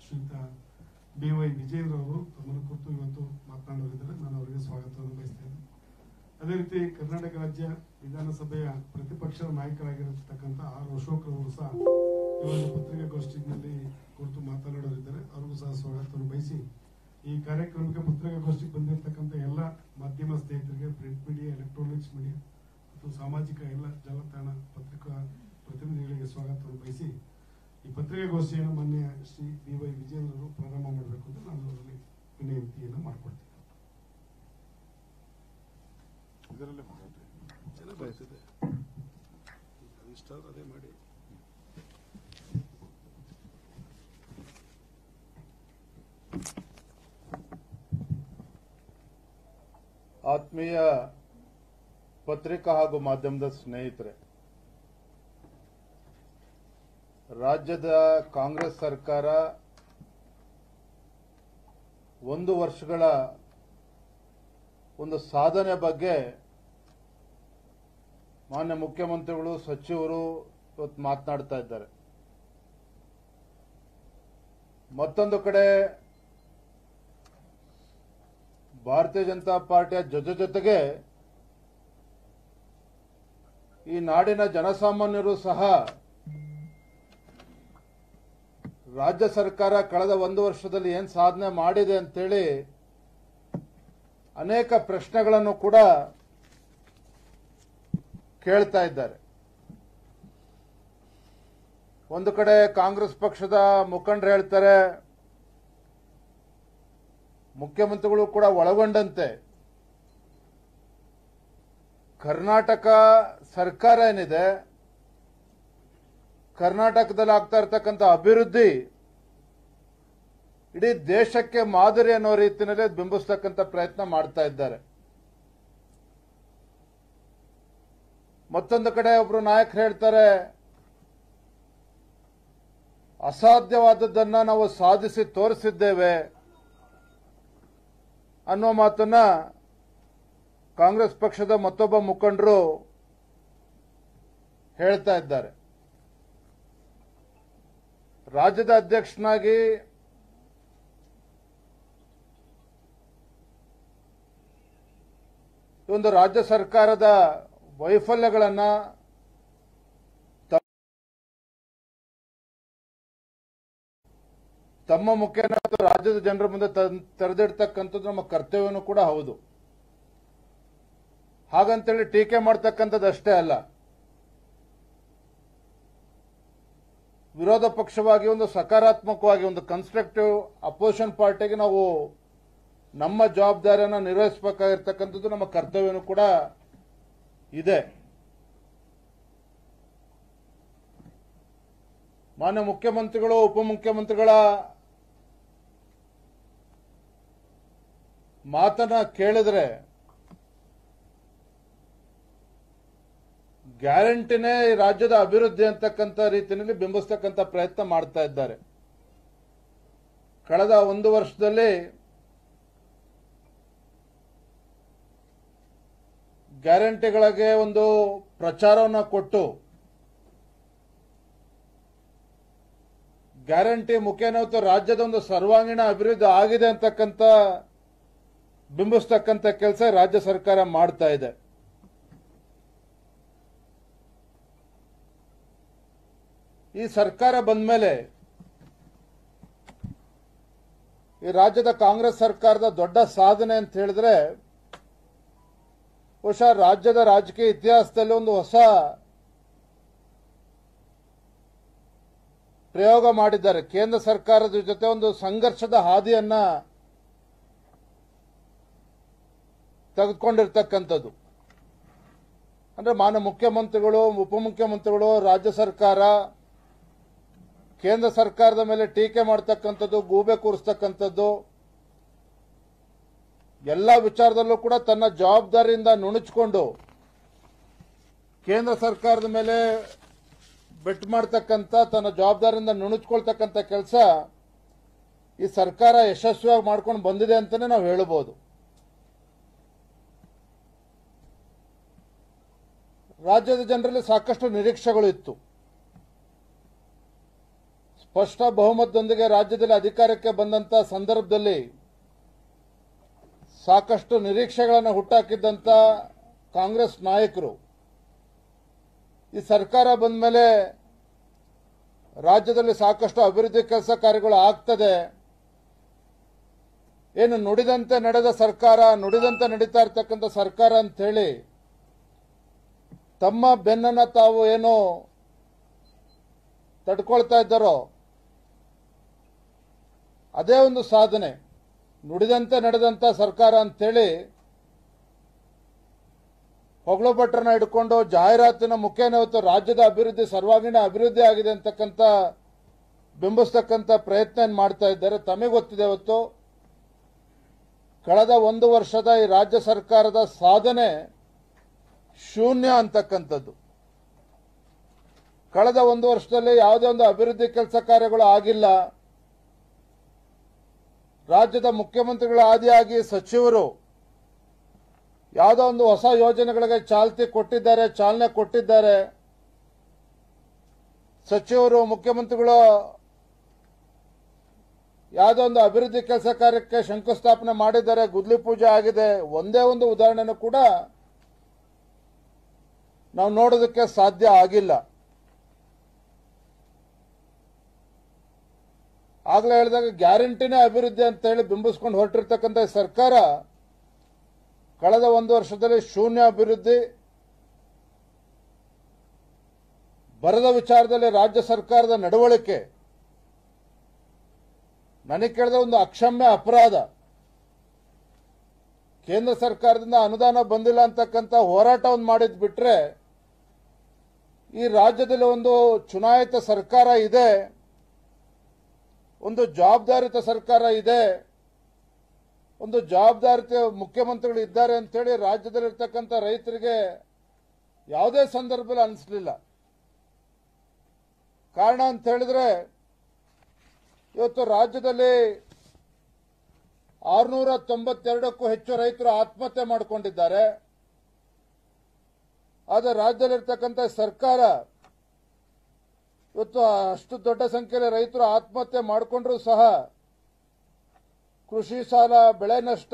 ಶ್ರೀಯುತ BY ವಿಜೇಂದ್ರ ಅವರು ತಮ್ಮನ್ನು ಕುರಿತು ಇವತ್ತು ಮಾತನಾಡಲಿದ್ದಾರೆ. ನಾನು ಅವರಿಗೆ ಸ್ವಾಗತವನ್ನು ಬಯಸ್ತೇನೆ. ಅದೇ ರೀತಿ ಕರ್ನಾಟಕ ರಾಜ್ಯ ವಿಧಾನಸಭೆಯ ಪ್ರತಿಪಕ್ಷ ನಾಯಕರಾಗಿರತಕ್ಕಂಥ R ಅಶೋಕ್ ಅವರು ಸಹ ಈ ಒಂದು ಪತ್ರಿಕಾಗೋಷ್ಠಿಯಲ್ಲಿ ಕುರಿತು ಮಾತನಾಡಲಿದ್ದಾರೆ. ಅವರಿಗೂ ಸಹ ಸ್ವಾಗತವನ್ನು ಬಯಸಿ ಈ ಕಾರ್ಯಕ್ರಮಕ್ಕೆ ಪತ್ರಿಕಾಗೋಷ್ಠಿಗೆ ಬಂದಿರತಕ್ಕಂಥ ಎಲ್ಲ ಮಾಧ್ಯಮ ಸ್ನೇಹಿತರಿಗೆ, ಪ್ರಿಂಟ್ ಮೀಡಿಯಾ, ಎಲೆಕ್ಟ್ರಾನಿಕ್ಸ್ ಮೀಡಿಯಾ ಮತ್ತು ಸಾಮಾಜಿಕ ಎಲ್ಲ ಜಾಲತಾಣ ಪತ್ರಿಕಾ ಪ್ರತಿನಿಧಿಗಳಿಗೆ ಸ್ವಾಗತವನ್ನು ಬಯಸಿ ಈ ಪತ್ರಿಕಾಗೋಷ್ಠಿಯನ್ನು ಮಾನ್ಯ ಶ್ರೀ BY ವಿಜೇಂದ್ರ ಅವರು ಪ್ರಾರಂಭ ಮಾಡಬೇಕು ಅಂತ ನಾನು ಅವರಲ್ಲಿ ವಿನಂತಿಯನ್ನು ಮಾಡಿಕೊಳ್ತೇನೆ. ಅದೇ ಮಾಡಿ. ಆತ್ಮೀಯ ಪತ್ರಿಕಾ ಹಾಗೂ ಮಾಧ್ಯಮದ ಸ್ನೇಹಿತರೆ, ರಾಜ್ಯದ ಕಾಂಗ್ರೆಸ್ ಸರ್ಕಾರ 1 ವರ್ಷಗಳ ಒಂದು ಸಾಧನೆ ಬಗ್ಗೆ ಮಾನ್ಯ ಮುಖ್ಯಮಂತ್ರಿಗಳು, ಸಚಿವರು ಇವತ್ತು ಮಾತನಾಡ್ತಾ ಇದ್ದಾರೆ. ಮತ್ತೊಂದು ಕಡೆ ಭಾರತೀಯ ಜನತಾ ಪಾರ್ಟಿಯ ಜೊತೆಗೆ ಈ ನಾಡಿನ ಜನಸಾಮಾನ್ಯರು ಸಹ ರಾಜ್ಯ ಸರ್ಕಾರ ಕಳೆದ 1 ವರ್ಷದಲ್ಲಿ ಏನು ಸಾಧನೆ ಮಾಡಿದೆ ಅಂತೇಳಿ ಅನೇಕ ಪ್ರಶ್ನೆಗಳನ್ನು ಕೂಡ ಕೇಳ್ತಾ ಇದ್ದಾರೆ. ಒಂದು ಕಡೆ ಕಾಂಗ್ರೆಸ್ ಪಕ್ಷದ ಮುಖಂಡರು ಹೇಳ್ತಾರೆ, ಮುಖ್ಯಮಂತ್ರಿಗಳು ಕೂಡ ಒಳಗೊಂಡಂತೆ ಕರ್ನಾಟಕ ಸರ್ಕಾರ ಏನಿದೆ, ಕರ್ನಾಟಕದಲ್ಲಿ ಆಗ್ತಾ ಇರತಕ್ಕಂಥ ಅಭಿವೃದ್ಧಿ ಇಡೀ ದೇಶಕ್ಕೆ ಮಾದರಿ ಅನ್ನೋ ರೀತಿಯಲ್ಲಿ ಬಿಂಬಿಸ್ತಕ್ಕಂಥ ಪ್ರಯತ್ನ ಮಾಡ್ತಾ ಇದ್ದಾರೆ. ಮತ್ತೊಂದು ಕಡೆ ಒಬ್ರು ನಾಯಕರು ಹೇಳ್ತಾರೆ, ಅಸಾಧ್ಯವಾದದ್ದನ್ನ ನಾವು ಸಾಧಿಸಿ ತೋರಿಸಿದ್ದೇವೆ ಅನ್ನೋ ಮಾತನ್ನ ಕಾಂಗ್ರೆಸ್ ಪಕ್ಷದ ಮತ್ತೊಬ್ಬ ಮುಖಂಡರು ಹೇಳ್ತಾ ಇದ್ದಾರೆ. ರಾಜ್ಯದ ಅಧ್ಯಕ್ಷನಾಗಿ ಒಂದು ರಾಜ್ಯ ಸರ್ಕಾರದ ವೈಫಲ್ಯಗಳನ್ನು ತಮ್ಮ ಮುಖೇನ ರಾಜ್ಯದ ಜನರ ಮುಂದೆ ತೆರೆದಿಡ್ತಕ್ಕಂಥದ್ದು ನಮ್ಮ ಕರ್ತವ್ಯನೂ ಕೂಡ ಹೌದು. ಹಾಗಂತೇಳಿ ಟೀಕೆ ಮಾಡ್ತಕ್ಕಂಥದ್ದು ಅಷ್ಟೇ ಅಲ್ಲ, ವಿರೋಧ ಪಕ್ಷವಾಗಿ ಒಂದು ಸಕಾರಾತ್ಮಕವಾಗಿ ಒಂದು ಕನ್ಸ್ಟ್ರಕ್ಟಿವ್ ಅಪೋಸಿಷನ್ ಪಾರ್ಟಿಗೆ ನಾವು ನಮ್ಮ ಜವಾಬ್ದಾರಿಯನ್ನು ನಿರ್ವಹಿಸಬೇಕಾಗಿರ್ತಕ್ಕಂಥದ್ದು ನಮ್ಮ ಕರ್ತವ್ಯನೂ ಕೂಡ ಇದೆ. ಮಾನ್ಯ ಮುಖ್ಯಮಂತ್ರಿಗಳು, ಉಪಮುಖ್ಯಮಂತ್ರಿಗಳ ಮಾತನ್ನ ಕೇಳಿದ್ರೆ ಗ್ಯಾರಂಟಿನೇ ರಾಜ್ಯದ ಅಭಿವೃದ್ಧಿ ಅಂತಕ್ಕಂಥ ರೀತಿಯಲ್ಲಿ ಬಿಂಬಿಸ್ತಕ್ಕಂಥ ಪ್ರಯತ್ನ ಮಾಡ್ತಾ ಇದ್ದಾರೆ. ಕಳೆದ 1 ವರ್ಷದಲ್ಲಿ ಗ್ಯಾರಂಟಿಗಳಿಗೆ ಒಂದು ಪ್ರಚಾರವನ್ನು ಕೊಟ್ಟು ಗ್ಯಾರಂಟಿ ಮುಖೇನ ರಾಜ್ಯದ ಒಂದು ಸರ್ವಾಂಗೀಣ ಅಭಿವೃದ್ಧಿ ಆಗಿದೆ ಅಂತಕ್ಕಂಥ ಬಿಂಬಿಸ್ತಕ್ಕಂಥ ಕೆಲಸ ರಾಜ್ಯ ಸರ್ಕಾರ ಮಾಡ್ತಾ ಇದೆ. ಈ ಸರ್ಕಾರ ಬಂದ ಮೇಲೆ ಈ ರಾಜ್ಯದ ಕಾಂಗ್ರೆಸ್ ಸರ್ಕಾರದ ದೊಡ್ಡ ಸಾಧನೆ ಅಂತ ಹೇಳಿದ್ರೆ, ಬಹುಶಃ ರಾಜ್ಯದ ರಾಜಕೀಯ ಇತಿಹಾಸದಲ್ಲಿ ಒಂದು ಹೊಸ ಪ್ರಯೋಗ ಮಾಡಿದ್ದಾರೆ. ಕೇಂದ್ರ ಸರ್ಕಾರದ ಜೊತೆ ಒಂದು ಸಂಘರ್ಷದ ಹಾದಿಯನ್ನ ತೆಗೆದುಕೊಂಡಿರ್ತಕ್ಕಂಥದ್ದು. ಅಂದ್ರೆ ಮಾನ್ಯ ಮುಖ್ಯಮಂತ್ರಿಗಳು, ಉಪಮುಖ್ಯಮಂತ್ರಿಗಳು, ರಾಜ್ಯ ಸರ್ಕಾರ ಕೇಂದ್ರ ಸರ್ಕಾರದ ಮೇಲೆ ಟೀಕೆ ಮಾಡತಕ್ಕಂಥದ್ದು, ಗೂಬೆ ಕೂರಿಸ್ತಕ್ಕಂಥದ್ದು, ಎಲ್ಲ ವಿಚಾರದಲ್ಲೂ ಕೂಡ ತನ್ನ ಜವಾಬ್ದಾರಿಯಿಂದ ನುಣುಚಿಕೊಂಡು ಕೇಂದ್ರ ಸರ್ಕಾರದ ಮೇಲೆ ಬೆಟ್ ಮಾಡತಕ್ಕಂಥ, ತನ್ನ ಜವಾಬ್ದಾರಿಯಿಂದ ನುಣುಚ್ಕೊಳ್ತಕ್ಕಂಥ ಕೆಲಸ ಈ ಸರ್ಕಾರ ಯಶಸ್ವಿಯಾಗಿ ಮಾಡ್ಕೊಂಡು ಬಂದಿದೆ ಅಂತಾನೆ ನಾವು ಹೇಳಬಹುದು. ರಾಜ್ಯದ ಜನರಲ್ಲಿ ಸಾಕಷ್ಟು ನಿರೀಕ್ಷೆಗಳು ಇತ್ತು. ಸ್ಪಷ್ಟ ಬಹುಮತದೊಂದಿಗೆ ರಾಜ್ಯದಲ್ಲಿ ಅಧಿಕಾರಕ್ಕೆ ಬಂದಂತ ಸಂದರ್ಭದಲ್ಲಿ ಸಾಕಷ್ಟು ನಿರೀಕ್ಷೆಗಳನ್ನು ಹುಟ್ಟಾಕಿದ್ದಂತ ಕಾಂಗ್ರೆಸ್ ನಾಯಕರು ಈ ಸರ್ಕಾರ ಬಂದ ಮೇಲೆ ರಾಜ್ಯದಲ್ಲಿ ಸಾಕಷ್ಟು ಅಭಿವೃದ್ಧಿ ಕೆಲಸ ಕಾರ್ಯಗಳು ಆಗ್ತದೆ, ಏನು ನುಡಿದಂತೆ ನಡೆದ ಸರ್ಕಾರ, ನುಡಿದಂತೆ ನಡೀತಾ ಇರ್ತಕ್ಕಂಥ ಸರ್ಕಾರ ಅಂತ ಹೇಳಿ ತಮ್ಮ ಬೆನ್ನನ್ನ ತಾವು ಏನು ತಡ್ಕೊಳ್ತಾ ಇದ್ದಾರೋ ಅದೇ ಒಂದು ಸಾಧನೆ. ನುಡಿದಂತೆ ನಡೆದಂತ ಸರ್ಕಾರ ಅಂತೇಳಿ ಹೊಗಳು ಭಟ್ರನ್ನ ಹಿಡ್ಕೊಂಡು ಜಾಹೀರಾತಿನ ಮುಖೇನ ಇವತ್ತು ರಾಜ್ಯದ ಅಭಿವೃದ್ಧಿ, ಸರ್ವಾಂಗೀಣ ಅಭಿವೃದ್ಧಿ ಆಗಿದೆ ಅಂತಕ್ಕಂಥ ಬಿಂಬಿಸ್ತಕ್ಕಂಥ ಪ್ರಯತ್ನ ಮಾಡ್ತಾ ಇದ್ದಾರೆ. ತಮಗೆ ಗೊತ್ತಿದೆ ಇವತ್ತು ಕಳೆದ 1 ವರ್ಷದ ಈ ರಾಜ್ಯ ಸರ್ಕಾರದ ಸಾಧನೆ ಶೂನ್ಯ ಅಂತಕ್ಕಂಥದ್ದು. ಕಳೆದ 1 ವರ್ಷದಲ್ಲಿ ಯಾವುದೇ ಒಂದು ಅಭಿವೃದ್ಧಿ ಕೆಲಸ ಕಾರ್ಯಗಳು ಆಗಿಲ್ಲ. ರಾಜ್ಯದ ಮುಖ್ಯಮಂತ್ರಿಗಳ ಆದಿಯಾಗಿ ಸಚಿವರು ಯಾವುದೋ ಒಂದು ಹೊಸ ಯೋಜನೆಗಳಿಗೆ ಚಾಲನೆ ಕೊಟ್ಟಿದ್ದಾರೆ. ಸಚಿವರು, ಮುಖ್ಯಮಂತ್ರಿಗಳು ಯಾವುದೋ ಒಂದು ಅಭಿವೃದ್ಧಿ ಕೆಲಸ ಕಾರ್ಯಕ್ಕೆ ಶಂಕುಸ್ಥಾಪನೆ ಮಾಡಿದ್ದಾರೆ, ಗುದ್ಲಿ ಪೂಜೆ ಆಗಿದೆ. ಒಂದೇ ಒಂದು ಉದಾಹರಣೆನೂ ಕೂಡ ನಾವು ನೋಡೋದಕ್ಕೆ ಸಾಧ್ಯ ಆಗಿಲ್ಲ. ಆಗ್ಲೇ ಹೇಳಿದಾಗ ಗ್ಯಾರಂಟಿನೇ ಅಭಿವೃದ್ಧಿ ಅಂತ ಹೇಳಿ ಬಿಂಬಿಸ್ಕೊಂಡು ಹೊರಟಿರ್ತಕ್ಕಂಥ ಸರ್ಕಾರ ಕಳೆದ 1 ವರ್ಷದಲ್ಲಿ ಶೂನ್ಯ ಅಭಿವೃದ್ಧಿ. ಬರದ ವಿಚಾರದಲ್ಲಿ ರಾಜ್ಯ ಸರ್ಕಾರದ ನಡವಳಿಕೆ ನನಗೆ ಕೇಳಿದ್ರೆ ಒಂದು ಅಕ್ಷಮ್ಯ ಅಪರಾಧ. ಕೇಂದ್ರ ಸರ್ಕಾರದಿಂದ ಅನುದಾನ ಬಂದಿಲ್ಲ ಅಂತಕ್ಕಂಥ ಹೋರಾಟವನ್ನು ಮಾಡಿದ್ ಬಿಟ್ರೆ ಈ ರಾಜ್ಯದಲ್ಲಿ ಒಂದು ಚುನಾಯಿತ ಸರ್ಕಾರ ಇದೆ, ಒಂದು ಜವಾಬ್ದಾರಿತ ಸರ್ಕಾರ ಇದೆ, ಒಂದು ಜವಾಬ್ದಾರಿತ ಮುಖ್ಯಮಂತ್ರಿಗಳು ಇದ್ದಾರೆ ಅಂತೇಳಿ ರಾಜ್ಯದಲ್ಲಿರ್ತಕ್ಕಂಥ ರೈತರಿಗೆ ಯಾವುದೇ ಸಂದರ್ಭದಲ್ಲಿ ಅನಿಸಲಿಲ್ಲ. ಕಾರಣ ಅಂತ ಹೇಳಿದ್ರೆ ಇವತ್ತು ರಾಜ್ಯದಲ್ಲಿ 692ಕ್ಕೂ ಹೆಚ್ಚು ರೈತರು ಆತ್ಮಹತ್ಯೆ ಮಾಡಿಕೊಂಡಿದ್ದಾರೆ. ಆದರೆ ರಾಜ್ಯದಲ್ಲಿರ್ತಕ್ಕಂಥ ಸರ್ಕಾರ ಇವತ್ತು ಅಷ್ಟು ದೊಡ್ಡ ಸಂಖ್ಯೆಯಲ್ಲಿ ರೈತರು ಆತ್ಮಹತ್ಯೆ ಮಾಡಿಕೊಂಡ್ರೂ ಸಹ ಕೃಷಿ ಸಾಲ, ಬೆಳೆ ನಷ್ಟ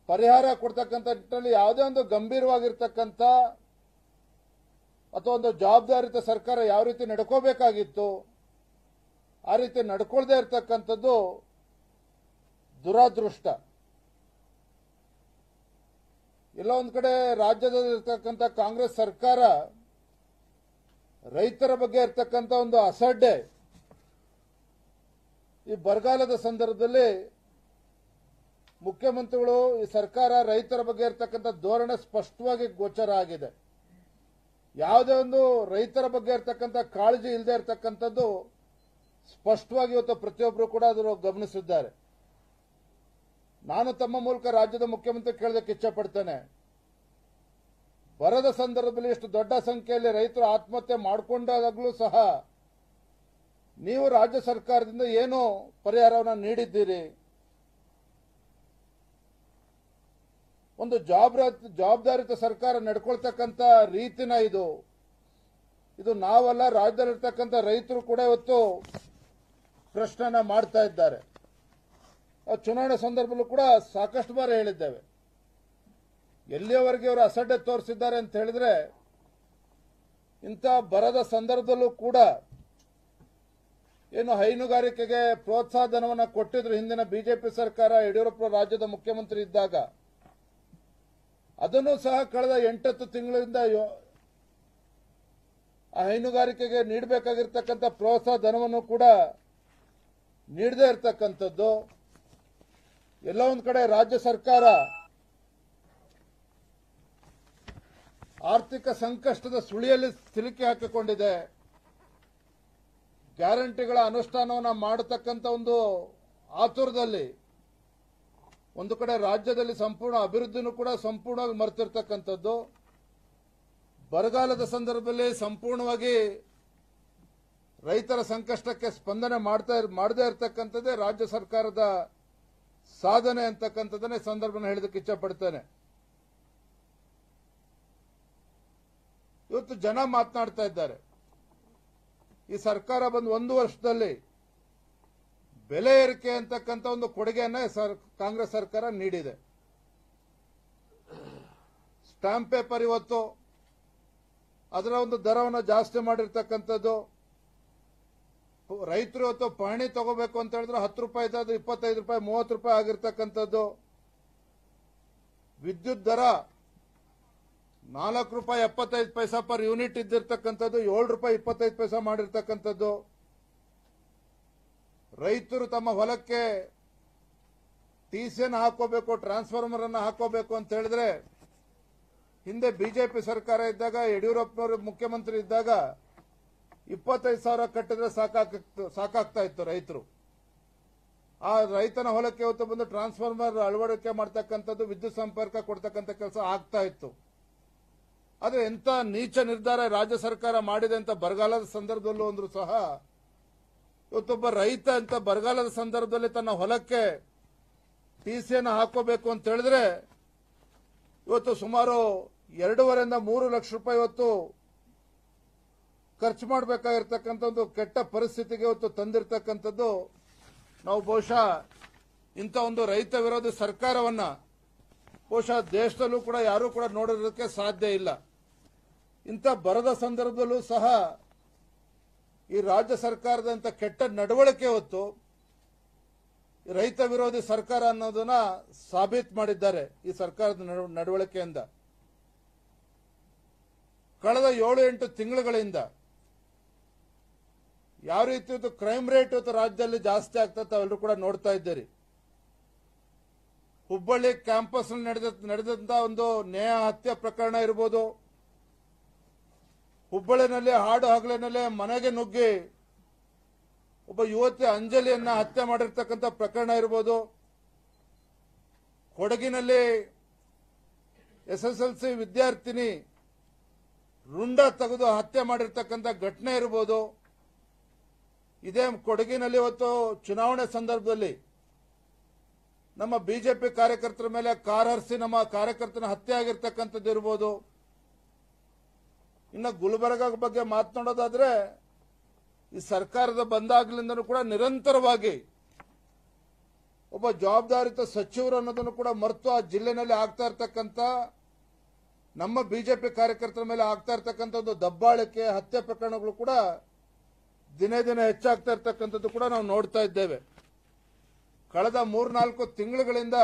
ಪರಿಹಾರ ಕೊಡ್ತಕ್ಕಂಥ ನಿಟ್ಟಿನಲ್ಲಿ ಯಾವುದೇ ಒಂದು ಗಂಭೀರವಾಗಿರ್ತಕ್ಕಂಥ ಅಥವಾ ಒಂದು ಜವಾಬ್ದಾರಿತ ಸರ್ಕಾರ ಯಾವ ರೀತಿ ನಡ್ಕೋಬೇಕಾಗಿತ್ತು ಆ ರೀತಿ ನಡ್ಕೊಳ್ದೇ ಇರತಕ್ಕಂಥದ್ದು ದುರಾದೃಷ್ಟ. ಎಲ್ಲ ಒಂದ್ ಕಡೆ ರಾಜ್ಯದಲ್ಲಿರ್ತಕ್ಕಂಥ ಕಾಂಗ್ರೆಸ್ ಸರ್ಕಾರ ರೈತರ ಬಗ್ಗೆ ಇರ್ತಕ್ಕಂಥ ಒಂದು ಅಸಡ್ಡೆ ಈ ಬರಗಾಲದ ಸಂದರ್ಭದಲ್ಲಿ ಮುಖ್ಯಮಂತ್ರಿಗಳು, ಈ ಸರ್ಕಾರ ರೈತರ ಬಗ್ಗೆ ಇರ್ತಕ್ಕಂಥ ಧೋರಣೆ ಸ್ಪಷ್ಟವಾಗಿ ಗೋಚರ ಆಗಿದೆ. ಯಾವುದೇ ಒಂದು ರೈತರ ಬಗ್ಗೆ ಇರ್ತಕ್ಕಂಥ ಕಾಳಜಿ ಇಲ್ಲದೆ ಇರತಕ್ಕಂಥದ್ದು ಸ್ಪಷ್ಟವಾಗಿ ಇವತ್ತು ಪ್ರತಿಯೊಬ್ಬರು ಕೂಡ ಅದನ್ನು ಗಮನಿಸಿದ್ದಾರೆ. ನಾನು ತಮ್ಮ ಮೂಲಕ ರಾಜ್ಯದ ಮುಖ್ಯಮಂತ್ರಿ ಕೇಳೋದಕ್ಕೆ ಇಚ್ಛೆ ಪಡ್ತೇನೆ, ಬರದ ಸಂದರ್ಭದಲ್ಲಿ ಇಷ್ಟು ದೊಡ್ಡ ಸಂಖ್ಯೆಯಲ್ಲಿ ರೈತರು ಆತ್ಮಹತ್ಯೆ ಮಾಡಿಕೊಂಡಾಗಲೂ ಸಹ ನೀವು ರಾಜ್ಯ ಸರ್ಕಾರದಿಂದ ಏನು ಪರಿಹಾರವನ್ನು ನೀಡಿದ್ದೀರಿ? ಒಂದು ಜವಾಬ್ದಾರಿತ ಸರ್ಕಾರ ನಡ್ಕೊಳ್ತಕ್ಕಂಥ ರೀತಿನ ಇದು ನಾವಲ್ಲ, ರಾಜ್ಯದಲ್ಲಿರ್ತಕ್ಕಂಥ ರೈತರು ಕೂಡ ಇವತ್ತು ಪ್ರಶ್ನೆನ ಮಾಡ್ತಾ ಇದ್ದಾರೆ. ಚುನಾವಣೆ ಸಂದರ್ಭದಲ್ಲೂ ಕೂಡ ಸಾಕಷ್ಟು ಬಾರಿ ಹೇಳಿದ್ದೇವೆ, ಎಲ್ಲಿಯವರೆಗೆ ಅವರು ಅಸಡ್ಡೆ ತೋರಿಸಿದ್ದಾರೆ ಅಂತ ಹೇಳಿದ್ರೆ ಇಂಥ ಬರದ ಸಂದರ್ಭದಲ್ಲೂ ಕೂಡ ಏನು ಹೈನುಗಾರಿಕೆಗೆ ಪ್ರೋತ್ಸಾಹ ಧನವನ್ನು ಕೊಟ್ಟಿದ್ರು ಹಿಂದಿನ ಬಿಜೆಪಿ ಸರ್ಕಾರ, ಯಡಿಯೂರಪ್ಪ ರಾಜ್ಯದ ಮುಖ್ಯಮಂತ್ರಿ ಇದ್ದಾಗ. ಅದನ್ನು ಸಹ ಕಳೆದ 8-10 ತಿಂಗಳಿಂದ ಆ ಹೈನುಗಾರಿಕೆಗೆ ನೀಡಬೇಕಾಗಿರ್ತಕ್ಕಂಥ ಪ್ರೋತ್ಸಾಹ ಧನವನ್ನು ಕೂಡ ನೀಡದೇ ಇರತಕ್ಕಂಥದ್ದು. ಎಲ್ಲ ಒಂದ್ ಕಡೆ ರಾಜ್ಯ ಸರ್ಕಾರ ಆರ್ಥಿಕ ಸಂಕಷ್ಟದ ಸುಳಿಯಲ್ಲಿ ಸಿಲುಕಿ ಹಾಕಿಕೊಂಡಿದೆ. ಗ್ಯಾರಂಟಿಗಳ ಅನುಷ್ಠಾನವನ್ನು ಮಾಡತಕ್ಕಂಥ ಒಂದು ಆತುರದಲ್ಲಿ ಒಂದು ಕಡೆ ರಾಜ್ಯದಲ್ಲಿ ಸಂಪೂರ್ಣ ಅಭಿವೃದ್ಧಿನೂ ಕೂಡ ಸಂಪೂರ್ಣವಾಗಿ ಮರೆತಿರ್ತಕ್ಕಂಥದ್ದು. ಬರಗಾಲದ ಸಂದರ್ಭದಲ್ಲಿ ಸಂಪೂರ್ಣವಾಗಿ ರೈತರ ಸಂಕಷ್ಟಕ್ಕೆ ಸ್ಪಂದನೆ ಮಾಡದೇ ಇರತಕ್ಕಂಥದ್ದೇ ರಾಜ್ಯ ಸರ್ಕಾರದ ಸಾಧನೆ ಅಂತಕ್ಕಂಥದ್ದನ್ನೇ ಸಂದರ್ಭನ ಹೇಳೋದಕ್ಕೆ ಇಚ್ಛೆ ಪಡ್ತೇನೆ. ಇವತ್ತು ಜನ ಮಾತನಾಡ್ತಾ ಇದ್ದಾರೆ, ಈ ಸರ್ಕಾರ ಬಂದು 1 ವರ್ಷದಲ್ಲಿ ಬೆಲೆ ಏರಿಕೆ ಅಂತಕ್ಕಂಥ ಒಂದು ಕೊಡುಗೆಯನ್ನ ಕಾಂಗ್ರೆಸ್ ಸರ್ಕಾರ ನೀಡಿದೆ. ಸ್ಟಾಂಪ್ ಪೇಪರ್ ಇವತ್ತು ಅದರ ಒಂದು ದರವನ್ನು ಜಾಸ್ತಿ ಮಾಡಿರ್ತಕ್ಕಂಥದ್ದು. ರೈತರು ಇವತ್ತು ಪಹಣಿ ತಗೋಬೇಕು ಅಂತ ಹೇಳಿದ್ರೆ 10 ರೂಪಾಯಿ ಇದ್ದದ್ದು 25 ರೂಪಾಯಿ 30 ರೂಪಾಯಿ ಆಗಿರ್ತಕ್ಕಂಥದ್ದು. ವಿದ್ಯುತ್ ದರ 4 ರೂಪಾಯಿ 75 ಪೈಸಾ ಪರ್ ಯೂನಿಟ್ ಇದ್ದಿರ್ತಕ್ಕಂಥದ್ದು 7 ರೂಪಾಯಿ 25 ಪೈಸಾ ಮಾಡಿರ್ತಕ್ಕಂಥದ್ದು. ರೈತರು ತಮ್ಮ ಹೊಲಕ್ಕೆ ಟಿಸಿಯನ್ನು ಹಾಕೋಬೇಕು, ಟ್ರಾನ್ಸ್ಫಾರ್ಮರ್ ಅನ್ನು ಹಾಕೋಬೇಕು ಅಂತ ಹೇಳಿದ್ರೆ ಹಿಂದೆ ಬಿಜೆಪಿ ಸರ್ಕಾರ ಇದ್ದಾಗ, ಯಡಿಯೂರಪ್ಪನವರು ಮುಖ್ಯಮಂತ್ರಿ ಇದ್ದಾಗ 25,000 ಕಟ್ಟಿದ್ರೆ ಸಾಕಾಗ್ತಾ ಇತ್ತು ರೈತರು. ಆ ರೈತನ ಹೊಲಕ್ಕೆ ಇವತ್ತು ಬಂದು ಟ್ರಾನ್ಸ್ಫಾರ್ಮರ್ ಅಳವಡಿಕೆ ಮಾಡ್ತಕ್ಕಂಥದ್ದು, ವಿದ್ಯುತ್ ಸಂಪರ್ಕ ಕೊಡ್ತಕ್ಕಂಥ ಕೆಲಸ ಆಗ್ತಾ ಇತ್ತು. ಆದ್ರೆ ಎಂತ ನೀಚ ನಿರ್ಧಾರ ರಾಜ್ಯ ಸರ್ಕಾರ ಮಾಡಿದೆ ಅಂತ ಬರಗಾಲದ ಸಂದರ್ಭದಲ್ಲೂ ಅಂದ್ರೂ ಸಹ ಇವತ್ತೊಬ್ಬ ರೈತ ಅಂತ ಬರಗಾಲದ ಸಂದರ್ಭದಲ್ಲಿ ತನ್ನ ಹೊಲಕ್ಕೆ ಟಿಸಿಯನ್ನು ಹಾಕೋಬೇಕು ಅಂತ ಹೇಳಿದ್ರೆ ಇವತ್ತು ಸುಮಾರು 2.5 ರಿಂದ 3 ಲಕ್ಷ ರೂಪಾಯಿ ಇವತ್ತು ಖರ್ಚು ಮಾಡಬೇಕಾಗಿರ್ತಕ್ಕಂಥ ಒಂದು ಕೆಟ್ಟ ಪರಿಸ್ಥಿತಿಗೆ ಇವತ್ತು ತಂದಿರತಕ್ಕಂಥದ್ದು. ನಾವು ಬಹುಶಃ ಇಂಥ ಒಂದು ರೈತ ವಿರೋಧಿ ಸರ್ಕಾರವನ್ನ ಬಹುಶಃ ದೇಶದಲ್ಲೂ ಕೂಡ ಯಾರೂ ಕೂಡ ನೋಡೋದಕ್ಕೆ ಸಾಧ್ಯ ಇಲ್ಲ. ಇಂಥ ಬರದ ಸಂದರ್ಭದಲ್ಲೂ ಸಹ ಈ ರಾಜ್ಯ ಸರ್ಕಾರದಂತ ಕೆಟ್ಟ ನಡವಳಿಕೆ ಹೊತ್ತು ರೈತ ವಿರೋಧಿ ಸರ್ಕಾರ ಅನ್ನೋದನ್ನ ಸಾಬೀತು ಮಾಡಿದ್ದಾರೆ. ಈ ಸರ್ಕಾರದ ನಡವಳಿಕೆಯಿಂದ ಕಳೆದ 7-8 ತಿಂಗಳುಗಳಿಂದ ಯಾವ ರೀತಿ ಇವತ್ತು ಕ್ರೈಮ್ ರೇಟ್ ಇವತ್ತು ರಾಜ್ಯದಲ್ಲಿ ಜಾಸ್ತಿ ಆಗ್ತಾ ತಾವೆಲ್ಲರೂ ಕೂಡ ನೋಡ್ತಾ ಇದ್ದೀರಿ. ಹುಬ್ಬಳ್ಳಿ ಕ್ಯಾಂಪಸ್ ನಡೆದಂತ ಒಂದು ನೇಹ ಹತ್ಯೆ ಪ್ರಕರಣ ಇರಬಹುದು, ಹುಬ್ಬಳ್ಳಿನಲ್ಲಿ ಹಾಡು ಹಗಲಿನಲ್ಲೇ ಮನೆಗೆ ನುಗ್ಗಿ ಒಬ್ಬ ಯುವತಿ ಅಂಜಲಿಯನ್ನ ಹತ್ಯೆ ಮಾಡಿರ್ತಕ್ಕಂಥ ಪ್ರಕರಣ ಇರಬಹುದು, ಕೊಡಗಿನಲ್ಲಿ SSLC ವಿದ್ಯಾರ್ಥಿನಿ ರುಂಡ ತೆಗೆದು ಹತ್ಯೆ ಮಾಡಿರ್ತಕ್ಕಂಥ ಘಟನೆ ಇರಬಹುದು. ಇದೇ ಕೊಡಗಿನಲ್ಲಿ ಇವತ್ತು ಚುನಾವಣೆ ಸಂದರ್ಭದಲ್ಲಿ ನಮ್ಮ ಬಿಜೆಪಿ ಕಾರ್ಯಕರ್ತರ ಮೇಲೆ ಕಾರ್ ಹರಿಸಿ ನಮ್ಮ ಕಾರ್ಯಕರ್ತನ ಹತ್ಯೆ ಆಗಿರ್ತಕ್ಕಂಥದ್ದು ಇರಬಹುದು. ಇನ್ನು ಗುಲ್ಬರ್ಗ ಬಗ್ಗೆ ಮಾತನಾಡೋದಾದ್ರೆ ಈ ಸರ್ಕಾರದ ಬಂದಾಗಲಿಂದನೂ ಕೂಡ ನಿರಂತರವಾಗಿ ಒಬ್ಬ ಜವಾಬ್ದಾರಿತ ಸಚಿವರು ಅನ್ನೋದನ್ನು ಕೂಡ ಮರೆತು ಆ ಜಿಲ್ಲೆನಲ್ಲಿ ಆಗ್ತಾ ಇರ್ತಕ್ಕಂಥ ನಮ್ಮ ಬಿಜೆಪಿ ಕಾರ್ಯಕರ್ತರ ಮೇಲೆ ಆಗ್ತಾ ಇರ್ತಕ್ಕಂಥ ಒಂದು ದಬ್ಬಾಳಿಕೆ ಹತ್ಯೆ ಪ್ರಕರಣಗಳು ಕೂಡ ದಿನೇ ದಿನೇ ಹೆಚ್ಚಾಗ್ತಾ ಇರ್ತಕ್ಕಂಥದ್ದು ಕೂಡ ನಾವು ನೋಡ್ತಾ ಇದ್ದೇವೆ. ಕಳೆದ 3-4 ತಿಂಗಳುಗಳಿಂದ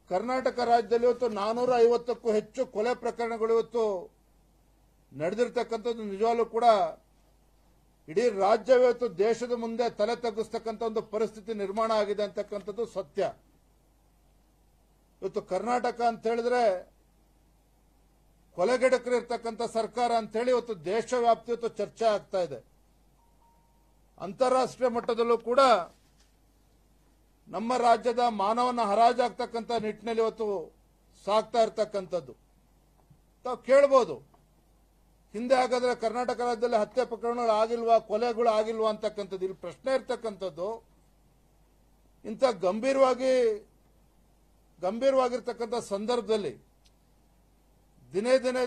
ಕರ್ನಾಟಕ ರಾಜ್ಯದಲ್ಲಿ ಇವತ್ತು 450ಕ್ಕೂ ಹೆಚ್ಚು ಕೊಲೆ ಪ್ರಕರಣಗಳು ಇವತ್ತು ನಡೆದಿರ್ತಕ್ಕಂಥದ್ದು ನಿಜವಾಗ್ಲೂ ಕೂಡ ಇಡೀ ರಾಜ್ಯವೇ ಇವತ್ತು ದೇಶದ ಮುಂದೆ ತಲೆ ತಗ್ಗಿಸ್ತಕ್ಕಂಥ ಒಂದು ಪರಿಸ್ಥಿತಿ ನಿರ್ಮಾಣ ಆಗಿದೆ ಅಂತಕ್ಕಂಥದ್ದು ಸತ್ಯ. ಇವತ್ತು ಕರ್ನಾಟಕ ಅಂತ ಹೇಳಿದ್ರೆ ಕೊಲೆಗಡಕರು ಇರ್ತಕ್ಕಂಥ ಸರ್ಕಾರ ಅಂತ ಹೇಳಿ ಇವತ್ತು ದೇಶವ್ಯಾಪ್ತಿ ಇವತ್ತು ಚರ್ಚೆ ಆಗ್ತಾ ಇದೆ. ಅಂತಾರಾಷ್ಟ್ರೀಯ ಮಟ್ಟದಲ್ಲೂ ಕೂಡ ನಮ್ಮ ರಾಜ್ಯದ ಮಾನವನ ಹರಾಜಾಗ್ತಕ್ಕಂಥ ನಿಟ್ಟಿನಲ್ಲಿ ಇವತ್ತು ಸಾಗ್ತಾ ಇರ್ತಕ್ಕಂಥದ್ದು. ತಾವು ಕೇಳಬಹುದು, ಹಿಂದೆ ಹಾಗಾದ್ರೆ ಕರ್ನಾಟಕ ರಾಜ್ಯದಲ್ಲಿ ಹತ್ಯೆ ಪ್ರಕರಣಗಳು ಆಗಿಲ್ವಾ, ಕೊಲೆಗಳು ಆಗಿಲ್ವಾ ಅಂತಕ್ಕಂಥದ್ದು. ಇಲ್ಲಿ ಪ್ರಶ್ನೆ ಇರ್ತಕ್ಕಂಥದ್ದು, ಇಂಥ ಗಂಭೀರವಾಗಿರ್ತಕ್ಕಂಥ ಸಂದರ್ಭದಲ್ಲಿ ದಿನೇ ದಿನೇ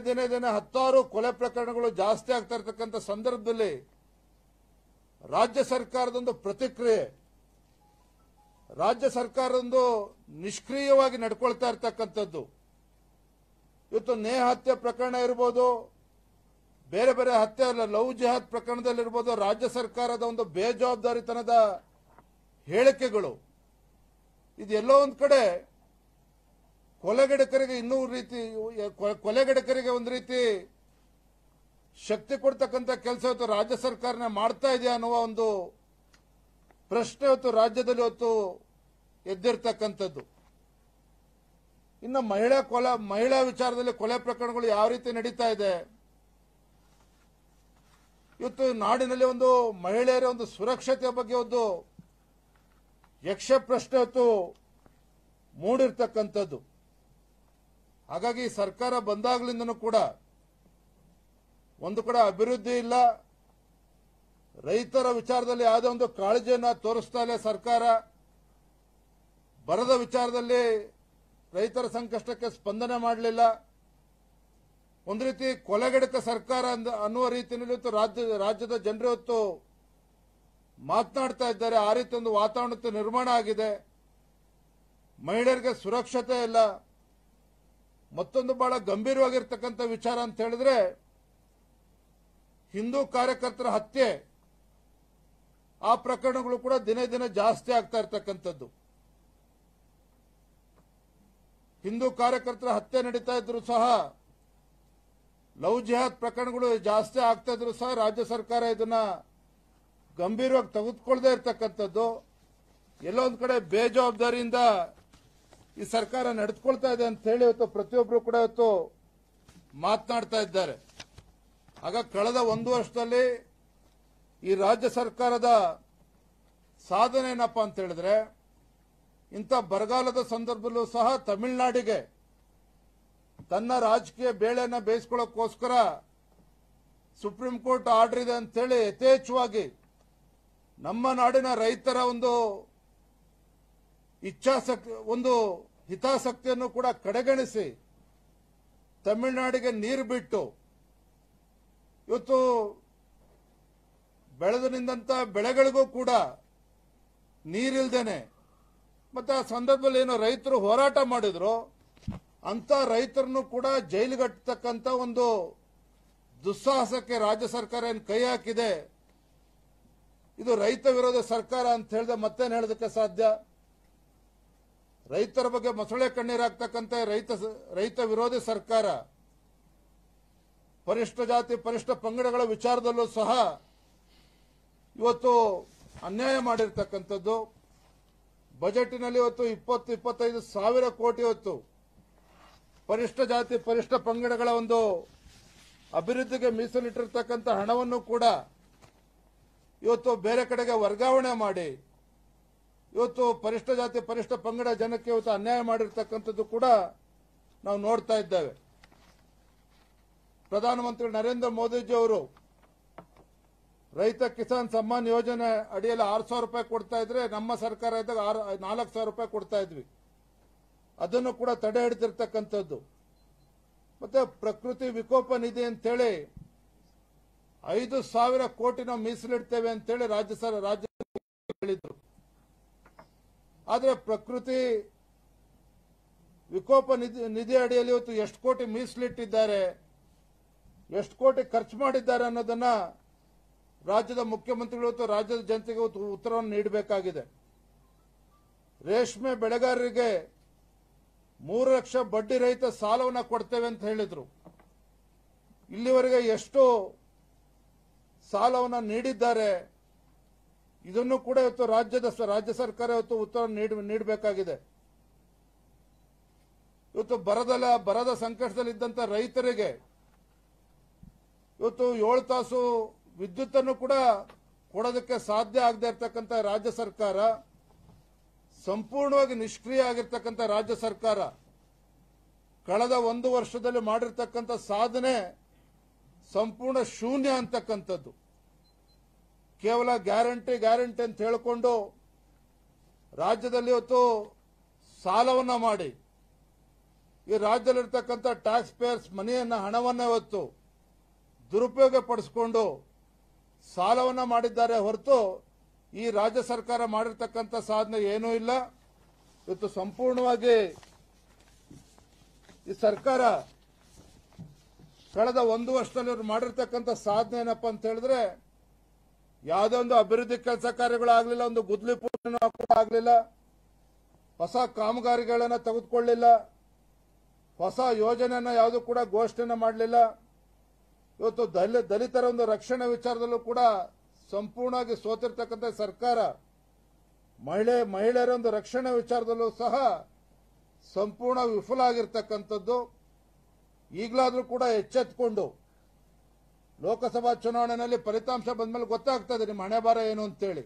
10 ಕೊಲೆ ಪ್ರಕರಣಗಳು ಜಾಸ್ತಿ ಆಗ್ತಾ ಇರ್ತಕ್ಕಂಥ ಸಂದರ್ಭದಲ್ಲಿ ರಾಜ್ಯ ಸರ್ಕಾರದೊಂದು ಪ್ರತಿಕ್ರಿಯೆ, ರಾಜ್ಯ ಸರ್ಕಾರದೊಂದು ನಿಷ್ಕ್ರಿಯವಾಗಿ ನಡ್ಕೊಳ್ತಾ ಇರ್ತಕ್ಕಂಥದ್ದು. ಇವತ್ತು ನೇಹ ಹತ್ಯೆ ಪ್ರಕರಣ ಇರ್ಬೋದು, ಬೇರೆ ಬೇರೆ ಹತ್ಯೆ ಲವ್ ಜಿಹಾದ್ ಪ್ರಕರಣದಲ್ಲಿರ್ಬೋದು, ರಾಜ್ಯ ಸರ್ಕಾರದ ಒಂದು ಬೇಜವಾಬ್ದಾರಿತನದ ಹೇಳಿಕೆಗಳು, ಇದೆಲ್ಲೋ ಒಂದ್ ಕಡೆ ಕೊಲೆಗಡಕರಿಗೆ ಒಂದು ರೀತಿ ಶಕ್ತಿ ಕೊಡ್ತಕ್ಕಂಥ ಕೆಲಸ ಇವತ್ತು ರಾಜ್ಯ ಸರ್ಕಾರನೇ ಮಾಡ್ತಾ ಇದೆಯಾ ಅನ್ನುವ ಒಂದು ಪ್ರಶ್ನೆ ಇವತ್ತು ರಾಜ್ಯದಲ್ಲಿ ಇವತ್ತು ಎದ್ದಿರ್ತಕ್ಕಂಥದ್ದು. ಇನ್ನು ಮಹಿಳಾ ವಿಚಾರದಲ್ಲಿ ಕೊಲೆ ಪ್ರಕರಣಗಳು ಯಾವ ರೀತಿ ನಡೀತಾ ಇದೆ, ಇವತ್ತು ನಾಡಿನಲ್ಲಿ ಒಂದು ಮಹಿಳೆಯರ ಒಂದು ಸುರಕ್ಷತೆಯ ಬಗ್ಗೆ ಒಂದು ಯಕ್ಷ ಪ್ರಶ್ನೆ ಇವತ್ತು ಮೂಡಿರ್ತಕ್ಕಂಥದ್ದು. ಹಾಗಾಗಿ ಸರ್ಕಾರ ಬಂದಾಗಲಿಂದನೂ ಕೂಡ ಒಂದು ಕಡೆ ಅಭಿವೃದ್ಧಿ ಇಲ್ಲ, ರೈತರ ವಿಚಾರದಲ್ಲಿ ಯಾವುದೇ ಒಂದು ಕಾಳಜಿಯನ್ನ ತೋರಿಸ್ತಾ ಇಲ್ಲ ಸರ್ಕಾರ, ಬರದ ವಿಚಾರದಲ್ಲಿ ರೈತರ ಸಂಕಷ್ಟಕ್ಕೆ ಸ್ಪಂದನೆ ಮಾಡಲಿಲ್ಲ. ಒಂದು ರೀತಿ ಕೊಲೆಗಡಕ ಸರ್ಕಾರ ಅನ್ನುವ ರೀತಿಯಲ್ಲಿ ಇವತ್ತು ರಾಜ್ಯದ ಜನರು ಇವತ್ತು ಮಾತನಾಡ್ತಾ ಇದ್ದಾರೆ. ಆ ರೀತಿ ಒಂದು ವಾತಾವರಣ ನಿರ್ಮಾಣ ಆಗಿದೆ. ಮಹಿಳೆಯರಿಗೆ ಸುರಕ್ಷತೆ ಇಲ್ಲ. ಮತ್ತೊಂದು ಬಹಳ ಗಂಭೀರವಾಗಿರ್ತಕ್ಕಂಥ ವಿಚಾರ ಅಂತ ಹೇಳಿದ್ರೆ, ಹಿಂದೂ ಕಾರ್ಯಕರ್ತರ ಹತ್ಯೆ ಆ ಪ್ರಕರಣಗಳು ಕೂಡ ದಿನೇ ದಿನೇ ಜಾಸ್ತಿ ಆಗ್ತಾ ಇರ್ತಕ್ಕಂಥದ್ದು. ಹಿಂದೂ ಕಾರ್ಯಕರ್ತರ ಹತ್ಯೆ ನಡೀತಾ ಇದ್ರು ಸಹ, ಲವ್ ಜಿಹಾದ್ ಪ್ರಕರಣಗಳು ಜಾಸ್ತಿ ಆಗ್ತಾ ಇದ್ರು ಸಹ ರಾಜ್ಯ ಸರ್ಕಾರ ಇದನ್ನ ಗಂಭೀರವಾಗಿ ತೆಗೆದುಕೊಳ್ಳದೆ ಇರ್ತಕ್ಕಂಥದ್ದು. ಎಲ್ಲೋ ಒಂದ್ ಕಡೆ ಬೇಜವಾಬ್ದಾರಿಯಿಂದ ಈ ಸರ್ಕಾರ ನಡೆದುಕೊಳ್ತಾ ಇದೆ ಅಂತ ಹೇಳಿ ಇವತ್ತು ಪ್ರತಿಯೊಬ್ಬರು ಕೂಡ ಇವತ್ತು ಮಾತನಾಡ್ತಾ ಇದ್ದಾರೆ. ಆಗ ಕಳೆದ ಒಂದು ವರ್ಷದಲ್ಲಿ ಈ ರಾಜ್ಯ ಸರ್ಕಾರದ ಸಾಧನೆ ಏನಪ್ಪಾ ಅಂತ ಹೇಳಿದ್ರೆ, ಇಂಥ ಬರಗಾಲದ ಸಂದರ್ಭದಲ್ಲೂ ಸಹ ತಮಿಳುನಾಡಿಗೆ ತನ್ನ ರಾಜಕೀಯ ಬೇಳೆಯನ್ನು ಬೇಯಿಸ್ಕೊಳ್ಳೋಕ್ಕೋಸ್ಕರ ಸುಪ್ರೀಂ ಕೋರ್ಟ್ ಆರ್ಡರ್ ಇದೆ ಅಂತೇಳಿ ಯಥೇಚ್ಛವಾಗಿ ನಮ್ಮ ನಾಡಿನ ರೈತರ ಒಂದು ಒಂದು ಹಿತಾಸಕ್ತಿಯನ್ನು ಕೂಡ ಕಡೆಗಣಿಸಿ ತಮಿಳುನಾಡಿಗೆ ನೀರು ಬಿಟ್ಟು ಇವತ್ತು ಬೆಳೆದು ನಿಂತ ಬೆಳೆಗಳಿಗೂ ಕೂಡ ನೀರಿಲ್ದೇನೆ, ಮತ್ತೆ ಆ ಸಂದರ್ಭದಲ್ಲಿ ಏನು ರೈತರು ಹೋರಾಟ ಮಾಡಿದ್ರು ಅಂತ ರೈತರನ್ನು ಕೂಡ ಜೈಲಿಗಟ್ಟತಕ್ಕಂತ ಒಂದು ದುಸ್ಸಾಹಸಕ್ಕೆ ರಾಜ್ಯ ಸರ್ಕಾರ ಏನು ಕೈ ಹಾಕಿದೆ. ಇದು ರೈತ ವಿರೋಧ ಸರ್ಕಾರ ಅಂತ ಹೇಳಿದ್ರೆ ಮತ್ತೇನು ಹೇಳೋದಕ್ಕೆ ಸಾಧ್ಯ? ರೈತರ ಬಗ್ಗೆ ಮೊಸಳೆ ಕಣ್ಣೀರಾಗ್ತಕ್ಕಂಥ ರೈತ ವಿರೋಧಿ ಸರ್ಕಾರ ಪರಿಷ್ಠ ಜಾತಿ ಪರಿಷ್ಠ ಪಂಗಡಗಳ ವಿಚಾರದಲ್ಲೂ ಸಹ ಇವತ್ತು ಅನ್ಯಾಯ ಮಾಡಿರ್ತಕ್ಕಂಥದ್ದು. ಬಜೆಟ್ನಲ್ಲಿ ಇವತ್ತು 20-25 ಸಾವಿರ ಕೋಟಿ ಇವತ್ತು ಪರಿಷ್ಠ ಜಾತಿ ಪರಿಷ್ಠ ಪಂಗಡಗಳ ಒಂದು ಅಭಿವೃದ್ಧಿಗೆ ಮೀಸಲಿಟ್ಟಿರ್ತಕ್ಕಂಥ ಹಣವನ್ನು ಕೂಡ ಇವತ್ತು ಬೇರೆ ಕಡೆಗೆ ವರ್ಗಾವಣೆ ಮಾಡಿ ಇವತ್ತು ಪರಿಷ್ಠ ಜಾತಿ ಪರಿಷ್ಠ ಪಂಗಡ ಜನಕ್ಕೆ ಇವತ್ತು ಅನ್ಯಾಯ ಮಾಡಿರ್ತಕ್ಕಂಥದ್ದು ಕೂಡ ನಾವು ನೋಡ್ತಾ ಇದ್ದೇವೆ. ಪ್ರಧಾನಮಂತ್ರಿ ನರೇಂದ್ರ ಮೋದಿಜಿ ಅವರು ರೈತ ಕಿಸಾನ್ ಸಮ್ಮಾನ್ ಯೋಜನೆ ಅಡಿಯಲ್ಲಿ 6,000 ರೂಪಾಯಿ ಕೊಡ್ತಾ ಇದ್ರೆ, ನಮ್ಮ ಸರ್ಕಾರ ಇದ್ದಾಗ 4,000 ರೂಪಾಯಿ ಕೊಡ್ತಾ ಇದ್ವಿ. ಅದನ್ನು ಕೂಡ ತಡೆ ಹಿಡಿದಿರ್ತಕ್ಕಂಥದ್ದು. ಮತ್ತೆ ಪ್ರಕೃತಿ ವಿಕೋಪ ನಿಧಿ ಅಂತೇಳಿ 5,000 ಕೋಟಿ ನಾವು ಮೀಸಲಿಡ್ತೇವೆ ಅಂತೇಳಿ ರಾಜ್ಯ ಹೇಳಿದ್ರು. ಆದ್ರೆ ಪ್ರಕೃತಿ ವಿಕೋಪ ನಿಧಿ ಅಡಿಯಲ್ಲಿ ಇವತ್ತು ಎಷ್ಟು ಕೋಟಿ ಮೀಸಲಿಟ್ಟಿದ್ದಾರೆ, ಎಷ್ಟು ಕೋಟಿ ಖರ್ಚು ಮಾಡಿದ್ದಾರೆ ಅನ್ನೋದನ್ನ ರಾಜ್ಯದ ಮುಖ್ಯಮಂತ್ರಿಗಳು ಇವತ್ತು ರಾಜ್ಯದ ಜನತೆಗೆ ಉತ್ತರವನ್ನು ನೀಡಬೇಕಾಗಿದೆ. ರೇಷ್ಮೆ ಬೆಳೆಗಾರರಿಗೆ 3 ಲಕ್ಷ ಬಡ್ಡಿ ರಹಿತ ಸಾಲವನ್ನು ಕೊಡ್ತೇವೆ ಅಂತ ಹೇಳಿದ್ರು. ಇಲ್ಲಿವರೆಗೆ ಎಷ್ಟು ಸಾಲವನ್ನು ನೀಡಿದ್ದಾರೆ ಇದನ್ನು ಕೂಡ ಇವತ್ತು ರಾಜ್ಯ ಸರ್ಕಾರ ಇವತ್ತು ಉತ್ತರ ನೀಡಬೇಕಾಗಿದೆ. ಇವತ್ತು ಬರದ ಸಂಕಷ್ಟದಲ್ಲಿದ್ದಂತ ರೈತರಿಗೆ ಇವತ್ತು 7 ತಾಸು ವಿದ್ಯುತ್ತನ್ನು ಕೂಡ ಕೊಡೋದಕ್ಕೆ ಸಾಧ್ಯ ಆಗದೆ ಇರತಕ್ಕಂತ ರಾಜ್ಯ ಸರ್ಕಾರ, ಸಂಪೂರ್ಣವಾಗಿ ನಿಷ್ಕ್ರಿಯ ಆಗಿರ್ತಕ್ಕಂಥ ರಾಜ್ಯ ಸರ್ಕಾರ ಕಳೆದ 1 ವರ್ಷದಲ್ಲಿ ಮಾಡಿರ್ತಕ್ಕಂಥ ಸಾಧನೆ ಸಂಪೂರ್ಣ ಶೂನ್ಯ ಅಂತಕ್ಕಂಥದ್ದು. ಕೇವಲ ಗ್ಯಾರಂಟಿ ಅಂತ ಹೇಳಿಕೊಂಡು ರಾಜ್ಯದಲ್ಲಿ ಇವತ್ತು ಸಾಲವನ್ನ ಮಾಡಿ ಈ ರಾಜ್ಯದಲ್ಲಿರ್ತಕ್ಕಂಥ ಟ್ಯಾಕ್ಸ್ ಪೇಯರ್ಸ್ ಹಣವನ್ನ ಇವತ್ತು ದುರುಪಯೋಗ ಪಡಿಸಿಕೊಂಡು ಸಾಲವನ್ನ ಮಾಡಿದ್ದಾರೆ ಹೊರತು ಈ ರಾಜ್ಯ ಸರ್ಕಾರ ಮಾಡಿರ್ತಕ್ಕಂಥ ಸಾಧನೆ ಏನೂ ಇಲ್ಲ. ಇವತ್ತು ಸಂಪೂರ್ಣವಾಗಿ ಈ ಸರ್ಕಾರ ಕಳೆದ 1 ವರ್ಷದಲ್ಲಿ ಇವರು ಮಾಡಿರ್ತಕ್ಕಂಥ ಸಾಧನೆ ಏನಪ್ಪಾ ಅಂತ ಹೇಳಿದ್ರೆ, ಯಾವುದೇ ಒಂದು ಅಭಿವೃದ್ಧಿ ಕೆಲಸ ಕಾರ್ಯಗಳಾಗಲಿಲ್ಲ, ಒಂದು ಗುದ್ಲಿ ಪೂಜೆ ಕೂಡ ಆಗಲಿಲ್ಲ, ಹೊಸ ಕಾಮಗಾರಿಗಳನ್ನ ತೆಗೆದುಕೊಳ್ಳಲಿಲ್ಲ, ಹೊಸ ಯೋಜನೆಯನ್ನ ಯಾವುದು ಕೂಡ ಘೋಷಣೆ ಮಾಡಲಿಲ್ಲ. ಇವತ್ತು ದಲಿತರ ಒಂದು ರಕ್ಷಣೆ ವಿಚಾರದಲ್ಲೂ ಕೂಡ ಸಂಪೂರ್ಣವಾಗಿ ಸೋತಿರ್ತಕ್ಕಂಥ ಸರ್ಕಾರ, ಮಹಿಳೆಯರ ಒಂದು ರಕ್ಷಣೆ ವಿಚಾರದಲ್ಲೂ ಸಹ ಸಂಪೂರ್ಣ ವಿಫಲ ಆಗಿರ್ತಕ್ಕಂಥದ್ದು. ಈಗಲಾದ್ರೂ ಕೂಡ ಎಚ್ಚೆತ್ತುಕೊಂಡು ಲೋಕಸಭಾ ಚುನಾವಣೆಯಲ್ಲಿ ಫಲಿತಾಂಶ ಬಂದ್ಮೇಲೆ ಗೊತ್ತಾಗ್ತದೆ ನಿಮ್ಮ ಹಣೆ ಬಾರ ಏನು ಅಂತೇಳಿ.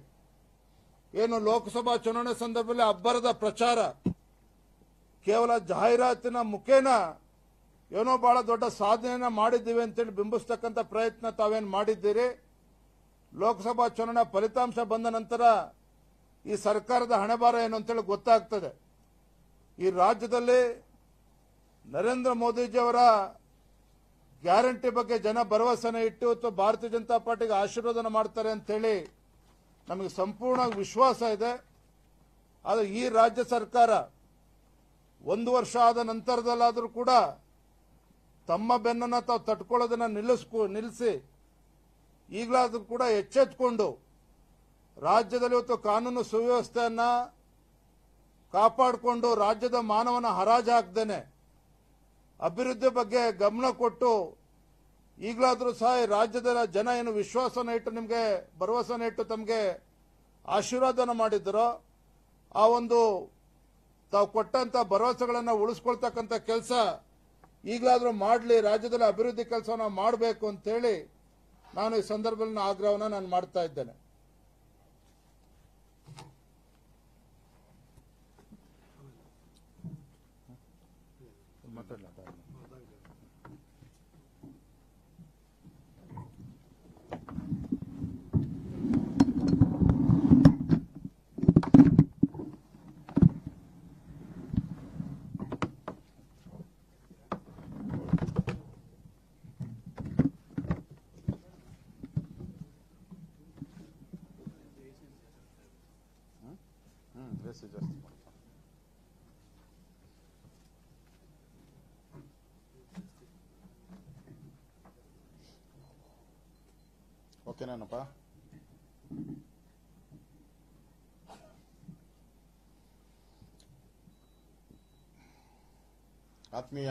ಏನು ಲೋಕಸಭಾ ಚುನಾವಣೆ ಸಂದರ್ಭದಲ್ಲಿ ಅಬ್ಬರದ ಪ್ರಚಾರ, ಕೇವಲ ಜಾಹೀರಾತಿನ ಮುಖೇನ ಏನೋ ಬಹಳ ದೊಡ್ಡ ಸಾಧನೆಯನ್ನ ಮಾಡಿದ್ದೀವಿ ಅಂತೇಳಿ ಬಿಂಬಿಸ್ತಕ್ಕಂಥ ಪ್ರಯತ್ನ ತಾವೇನು ಮಾಡಿದ್ದೀರಿ. ಲೋಕಸಭಾ ಚುನಾವಣೆ ಫಲಿತಾಂಶ ಬಂದ ನಂತರ ಈ ಸರ್ಕಾರದ ಹಣೆಬಾರ ಏನು ಅಂತೇಳಿ ಗೊತ್ತಾಗ್ತದೆ. ಈ ರಾಜ್ಯದಲ್ಲಿ ನರೇಂದ್ರ ಮೋದಿಜಿಯವರ ಗ್ಯಾರಂಟಿ ಬಗ್ಗೆ ಜನ ಭರವಸೆನ ಇಟ್ಟು ಅಥವಾ ಭಾರತೀಯ ಜನತಾ ಪಾರ್ಟಿಗೆ ಆಶೀರ್ವಾದನ ಮಾಡ್ತಾರೆ ಅಂತೇಳಿ ನಮಗೆ ಸಂಪೂರ್ಣ ವಿಶ್ವಾಸ ಇದೆ. ಆದರೆ ಈ ರಾಜ್ಯ ಸರ್ಕಾರ 1 ವರ್ಷ ಆದ ನಂತರದಲ್ಲಾದರೂ ಕೂಡ ತಮ್ಮ ಬೆನ್ನನ್ನು ತಾವು ತಟ್ಕೊಳ್ಳೋದನ್ನ ನಿಲ್ಲಿಸಿ ಈಗಲಾದರೂ ಕೂಡ ಎಚ್ಚೆತ್ತುಕೊಂಡು ರಾಜ್ಯದಲ್ಲಿ ಇವತ್ತು ಕಾನೂನು ಸುವ್ಯವಸ್ಥೆಯನ್ನ ಕಾಪಾಡಿಕೊಂಡು ರಾಜ್ಯದ ಮಾನವನ ಹರಾಜು ಹಾಕ್ದೇನೆ ಅಭಿವೃದ್ಧಿ ಬಗ್ಗೆ ಗಮನ ಕೊಟ್ಟು ಈಗಲಾದರೂ ಸಹ ರಾಜ್ಯದ ಜನ ಏನು ವಿಶ್ವಾಸನ ಇಟ್ಟು ನಿಮಗೆ ಭರವಸೆನ ಇಟ್ಟು ತಮಗೆ ಆಶೀರ್ವಾದನ ಮಾಡಿದ್ದರೋ ಆ ಒಂದು ತಾವು ಕೊಟ್ಟಂತ ಭರವಸೆಗಳನ್ನು ಉಳಿಸ್ಕೊಳ್ತಕ್ಕಂಥ ಕೆಲಸ ಈಗಲಾದರೂ ಮಾಡಲಿ, ರಾಜ್ಯದಲ್ಲಿ ಅಭಿವೃದ್ಧಿ ಕೆಲಸವನ್ನ ಮಾಡಬೇಕು ಅಂತೇಳಿ ನಾನು ಈ ಸಂದರ್ಭದಲ್ಲಿ ಆಗ್ರಹವನ್ನು ನಾನು ಮಾಡ್ತಾ ಇದ್ದೇನೆ. ಓಕೆನಾನಪ್ಪ? ಆತ್ಮೀಯ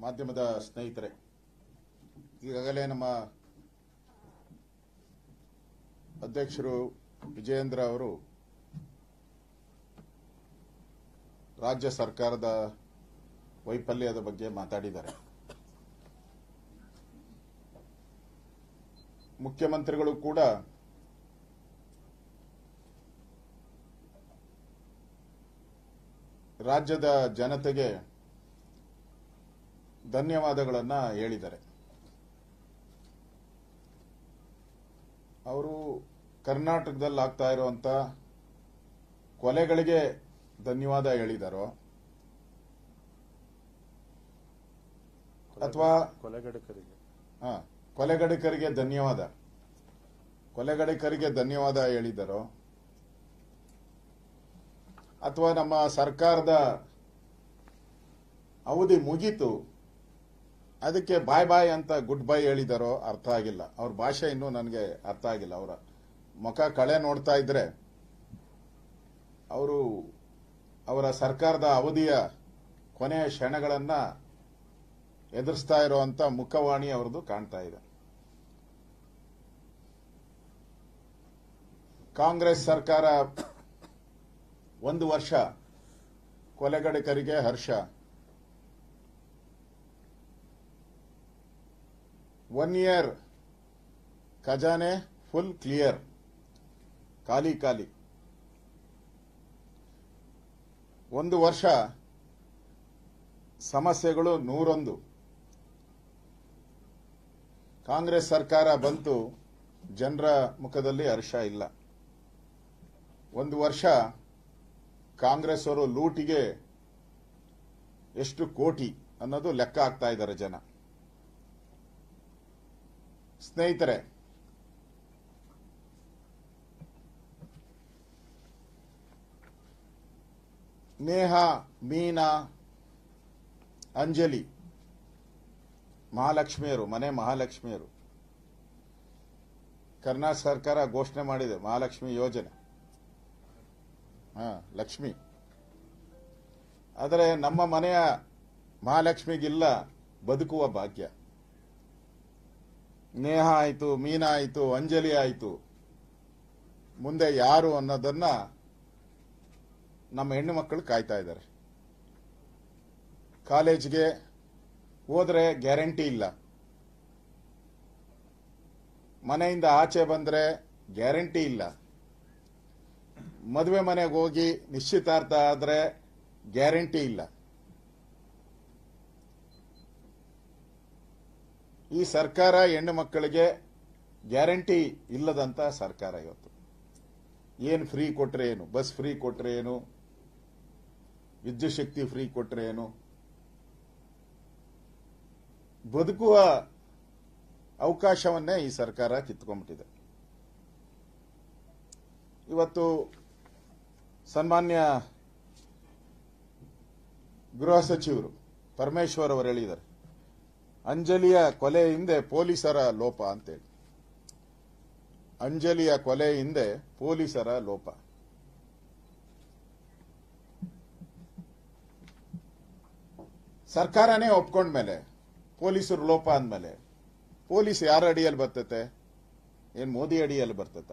ಮಾಧ್ಯಮದ ಸ್ನೇಹಿತರೆ, ಈಗಾಗಲೇ ನಮ್ಮ ಅಧ್ಯಕ್ಷರು ವಿಜಯೇಂದ್ರ ಅವರು ರಾಜ್ಯ ಸರ್ಕಾರದ ವೈಫಲ್ಯದ ಬಗ್ಗೆ ಮಾತಾಡಿದ್ದಾರೆ. ಮುಖ್ಯಮಂತ್ರಿಗಳು ಕೂಡ ರಾಜ್ಯದ ಜನತೆಗೆ ಧನ್ಯವಾದಗಳನ್ನ ಹೇಳಿದ್ದಾರೆ. ಅವರು ಕರ್ನಾಟಕದಲ್ಲಿ ಆಗ್ತಾ ಇರುವಂತ ಕೊಲೆಗಳಿಗೆ ಧನ್ಯವಾದ ಹೇಳಿದಾರೋ ಅಥವಾ ಕೊಲೆಗಡಕರಿಗೆ ಧನ್ಯವಾದ ಹೇಳಿದಾರೋ ಅಥವಾ ನಮ್ಮ ಸರ್ಕಾರದ ಅವಧಿ ಮುಗೀತು ಅದಕ್ಕೆ ಬಾಯ್ ಬಾಯ್ ಅಂತ ಗುಡ್ ಬೈ ಹೇಳಿದಾರೋ ಅರ್ಥ ಆಗಿಲ್ಲ. ಅವ್ರ ಭಾಷೆ ಇನ್ನೂ ನನಗೆ ಅರ್ಥ ಆಗಿಲ್ಲ. ಅವರ ಮುಖ ಕಳೆ ನೋಡ್ತಾ ಇದ್ರೆ ಅವರು ಅವರ ಸರ್ಕಾರದ ಅವಧಿಯ ಕೊನೆಯ ಕ್ಷಣಗಳನ್ನ ಎದುರಿಸ್ತಾ ಇರುವಂತ ಮುಖವಾಣಿ ಅವರದು ಕಾಣ್ತಾ ಇದೆ. ಕಾಂಗ್ರೆಸ್ ಸರ್ಕಾರ 1 ವರ್ಷ ಕೊಲೆಗಡಕರಿಗೆ ಹರ್ಷ, 1 ಇಯರ್ ಖಜಾನೆ ಫುಲ್ ಕ್ಲಿಯರ್, ಖಾಲಿ 1 ವರ್ಷ ಸಮಸ್ಯೆಗಳು 101. ಕಾಂಗ್ರೆಸ್ ಸರ್ಕಾರ ಬಂತು, ಜನರ ಮುಖದಲ್ಲಿ ಹರ್ಷ ಇಲ್ಲ. 1 ವರ್ಷ ಕಾಂಗ್ರೆಸ್ ಅವರು ಲೂಟಿಗೆ ಎಷ್ಟು ಕೋಟಿ ಅನ್ನೋದು ಲೆಕ್ಕ ಹಾಕ್ತಾ ಇದ್ದಾರೆ ಜನ. ಸ್ನೇಹಿತರೆ, ನೇಹಾ, ಮೀನಾ, ಅಂಜಲಿ ಮಹಾಲಕ್ಷ್ಮಿಯರು, ಮನೆ ಮಹಾಲಕ್ಷ್ಮಿಯರು. ಕರ್ನಾಟಕ ಸರ್ಕಾರ ಘೋಷಣೆ ಮಾಡಿದೆ ಮಹಾಲಕ್ಷ್ಮಿ ಯೋಜನೆ, ಲಕ್ಷ್ಮಿ. ಆದರೆ ನಮ್ಮ ಮನೆಯ ಮಹಾಲಕ್ಷ್ಮಿಗಿಲ್ಲ ಬದುಕುವ ಭಾಗ್ಯ. ನೇಹಾ ಆಯಿತು, ಮೀನಾ ಆಯಿತು, ಅಂಜಲಿ ಆಯಿತು, ಮುಂದೆ ಯಾರು ಅನ್ನೋದನ್ನ ನಮ್ಮ ಹೆಣ್ಣು ಮಕ್ಕಳು ಕಾಯ್ತಾ ಇದ್ದಾರೆ. ಕಾಲೇಜ್ಗೆ ಹೋದ್ರೆ ಗ್ಯಾರಂಟಿ ಇಲ್ಲ, ಮನೆಯಿಂದ ಆಚೆ ಬಂದ್ರೆ ಗ್ಯಾರಂಟಿ ಇಲ್ಲ, ಮದುವೆ ಮನೆಗೆ ಹೋಗಿ ನಿಶ್ಚಿತಾರ್ಥ ಆದ್ರೆ ಗ್ಯಾರಂಟಿ ಇಲ್ಲ. ಈ ಸರ್ಕಾರ ಹೆಣ್ಣು ಮಕ್ಕಳಿಗೆ ಗ್ಯಾರಂಟಿ ಇಲ್ಲದಂತ ಸರ್ಕಾರ ಇವತ್ತು. ಏನು ಫ್ರೀ ಕೊಟ್ರೆ ಏನು, ಬಸ್ ಫ್ರೀ ಕೊಟ್ರೆ ಏನು, ವಿದ್ಯುತ್ ಶಕ್ತಿ ಫ್ರೀ ಕೊಟ್ರೆ ಏನು, ಬದುಕುವ ಅವಕಾಶವನ್ನೇ ಈ ಸರ್ಕಾರ ಕಿತ್ಕೊಂಡ್ಬಿಟ್ಟಿದೆ. ಇವತ್ತು ಸನ್ಮಾನ್ಯ ಗೃಹ ಸಚಿವರು ಪರಮೇಶ್ವರ್ ಅವರು ಹೇಳಿದ್ದಾರೆ, ಅಂಜಲಿಯ ಕೊಲೆ ಹಿಂದೆ ಪೊಲೀಸರ ಲೋಪ ಅಂತೇಳಿ. ಅಂಜಲಿಯ ಕೊಲೆ ಹಿಂದೆ ಪೊಲೀಸರ ಲೋಪ. ಸರ್ಕಾರನೇ ಒಪ್ಕೊಂಡ್ಮೇಲೆ ಪೊಲೀಸರು ಲೋಪ ಅಂದ್ಮೇಲೆ ಪೊಲೀಸ್ ಯಾರ ಅಡಿಯಲ್ಲಿ ಬರ್ತತೆ? ಏನ್ ಮೋದಿ ಅಡಿಯಲ್ಲಿ ಬರ್ತತ?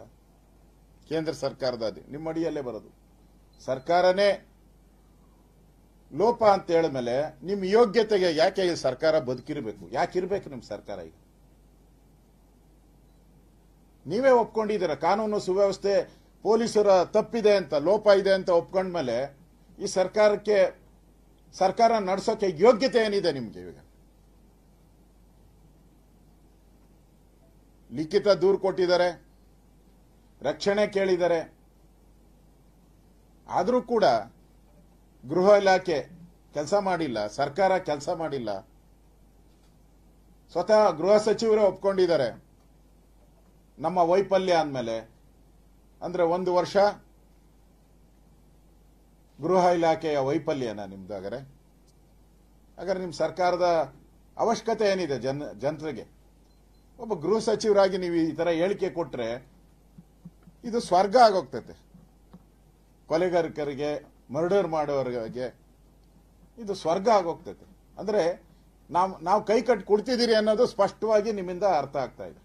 ಕೇಂದ್ರ ಸರ್ಕಾರದ ನಿಮ್ಮ ಅಡಿಯಲ್ಲೇ ಬರೋದು. ಸರ್ಕಾರನೇ ಲೋಪ ಅಂತ ಹೇಳಿದ್ಮೇಲೆ ನಿಮ್ಮ ಯೋಗ್ಯತೆಗೆ ಯಾಕೆ ಈ ಸರ್ಕಾರ ಬದುಕಿರಬೇಕು? ಯಾಕಿರ್ಬೇಕು ನಿಮ್ ಸರ್ಕಾರ? ಈಗ ನೀವೇ ಒಪ್ಕೊಂಡಿದ್ದೀರ ಕಾನೂನು ಸುವ್ಯವಸ್ಥೆ ಪೊಲೀಸರ ತಪ್ಪಿದೆ ಅಂತ, ಲೋಪ ಇದೆ ಅಂತ ಒಪ್ಕೊಂಡ್ಮೇಲೆ ಈ ಸರ್ಕಾರ ನಡೆಸೋಕೆ ಯೋಗ್ಯತೆ ಏನಿದೆ ನಿಮ್ಗೆ? ಈಗ ಲಿಖಿತ ದೂರು ಕೊಟ್ಟಿದ್ದಾರೆ, ರಕ್ಷಣೆ ಕೇಳಿದ್ದಾರೆ, ಆದರೂ ಕೂಡ ಗೃಹ ಇಲಾಖೆ ಕೆಲಸ ಮಾಡಿಲ್ಲ, ಸರ್ಕಾರ ಕೆಲಸ ಮಾಡಿಲ್ಲ. ಸ್ವತಃ ಗೃಹ ಸಚಿವರೇ ಒಪ್ಕೊಂಡಿದ್ದಾರೆ ನಮ್ಮ ವೈಫಲ್ಯ ಅಂದಮೇಲೆ. ಅಂದ್ರೆ 1 ವರ್ಷ ಗೃಹ ಇಲಾಖೆಯ ವೈಫಲ್ಯನ ನಿಮ್ದಾಗರೆ? ಹಾಗಾದ್ರೆ ನಿಮ್ ಸರ್ಕಾರದ ಅವಶ್ಯಕತೆ ಏನಿದೆ ಜನರಿಗೆ? ಒಬ್ಬ ಗೃಹ ಸಚಿವರಾಗಿ ನೀವು ಈ ತರ ಹೇಳಿಕೆ ಕೊಟ್ರೆ ಇದು ಸ್ವರ್ಗ ಆಗೋಗ್ತೈತೆ. ಕೊಲೆಗಾರರಿಗೆ, ಮರ್ಡರ್ ಮಾಡೋರಿಗೆ ಇದು ಸ್ವರ್ಗ ಆಗೋಗ್ತೈತೆ. ಅಂದ್ರೆ ನಾವು ಕೈ ಕಟ್ಟಿ ಕೊಡ್ತಿದ್ದೀರಿ ಅನ್ನೋದು ಸ್ಪಷ್ಟವಾಗಿ ನಿಮ್ಮಿಂದ ಅರ್ಥ ಆಗ್ತಾ ಇದೆ.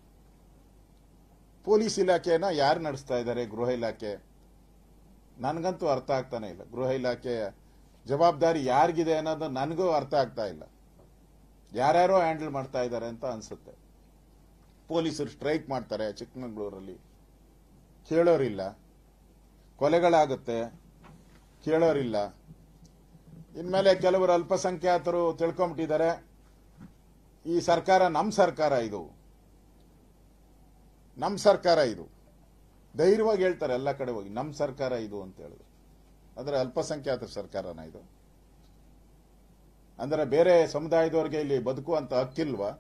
ಪೊಲೀಸ್ ಇಲಾಖೆನ ಯಾರು ನಡೆಸ್ತಾ ಇದ್ದಾರೆ? ಗೃಹ ಇಲಾಖೆ. ನನಗಂತೂ ಅರ್ಥ ಆಗ್ತಾನೆ ಇಲ್ಲ. ಗೃಹ ಇಲಾಖೆಯ ಜವಾಬ್ದಾರಿ ಯಾರಿಗಿದೆ ಅನ್ನೋದು ನನಗೂ ಅರ್ಥ ಆಗ್ತಾ ಇಲ್ಲ. ಯಾರ್ಯಾರೋ ಹ್ಯಾಂಡಲ್ ಮಾಡ್ತಾ ಇದ್ದಾರೆ ಅಂತ ಅನ್ಸುತ್ತೆ. ಪೊಲೀಸರು ಸ್ಟ್ರೈಕ್ ಮಾಡ್ತಾರೆ ಚಿಕ್ಕಮಗಳೂರಲ್ಲಿ, ಕೇಳೋರಿಲ್ಲ. ಕೊಲೆಗಳಾಗುತ್ತೆ, ಕೇಳೋರಿಲ್ಲ. ಇನ್ಮೇಲೆ ಕೆಲವರು ಅಲ್ಪಸಂಖ್ಯಾತರು ತಿಳ್ಕೊಂಬಿಟ್ಟಿದ್ದಾರೆ, ಈ ಸರ್ಕಾರ ನಮ್ಮ ಸರ್ಕಾರ, ಇದು ನಮ್ಮ ಸರ್ಕಾರ, ಇದು ಧೈರ್ಯವಾಗಿ ಹೇಳ್ತಾರೆ ಎಲ್ಲ ಕಡೆ ಹೋಗಿ, ನಮ್ಮ ಸರ್ಕಾರ ಇದು ಅಂತ ಹೇಳಿದ್ರು. ಅಂದ್ರೆ ಅಲ್ಪಸಂಖ್ಯಾತರ ಸರ್ಕಾರನ ಇದು? ಅಂದ್ರೆ ಬೇರೆ ಸಮುದಾಯದವರಿಗೆ ಇಲ್ಲಿ ಬದುಕುವಂತ ಹಕ್ಕಿಲ್ವಾ?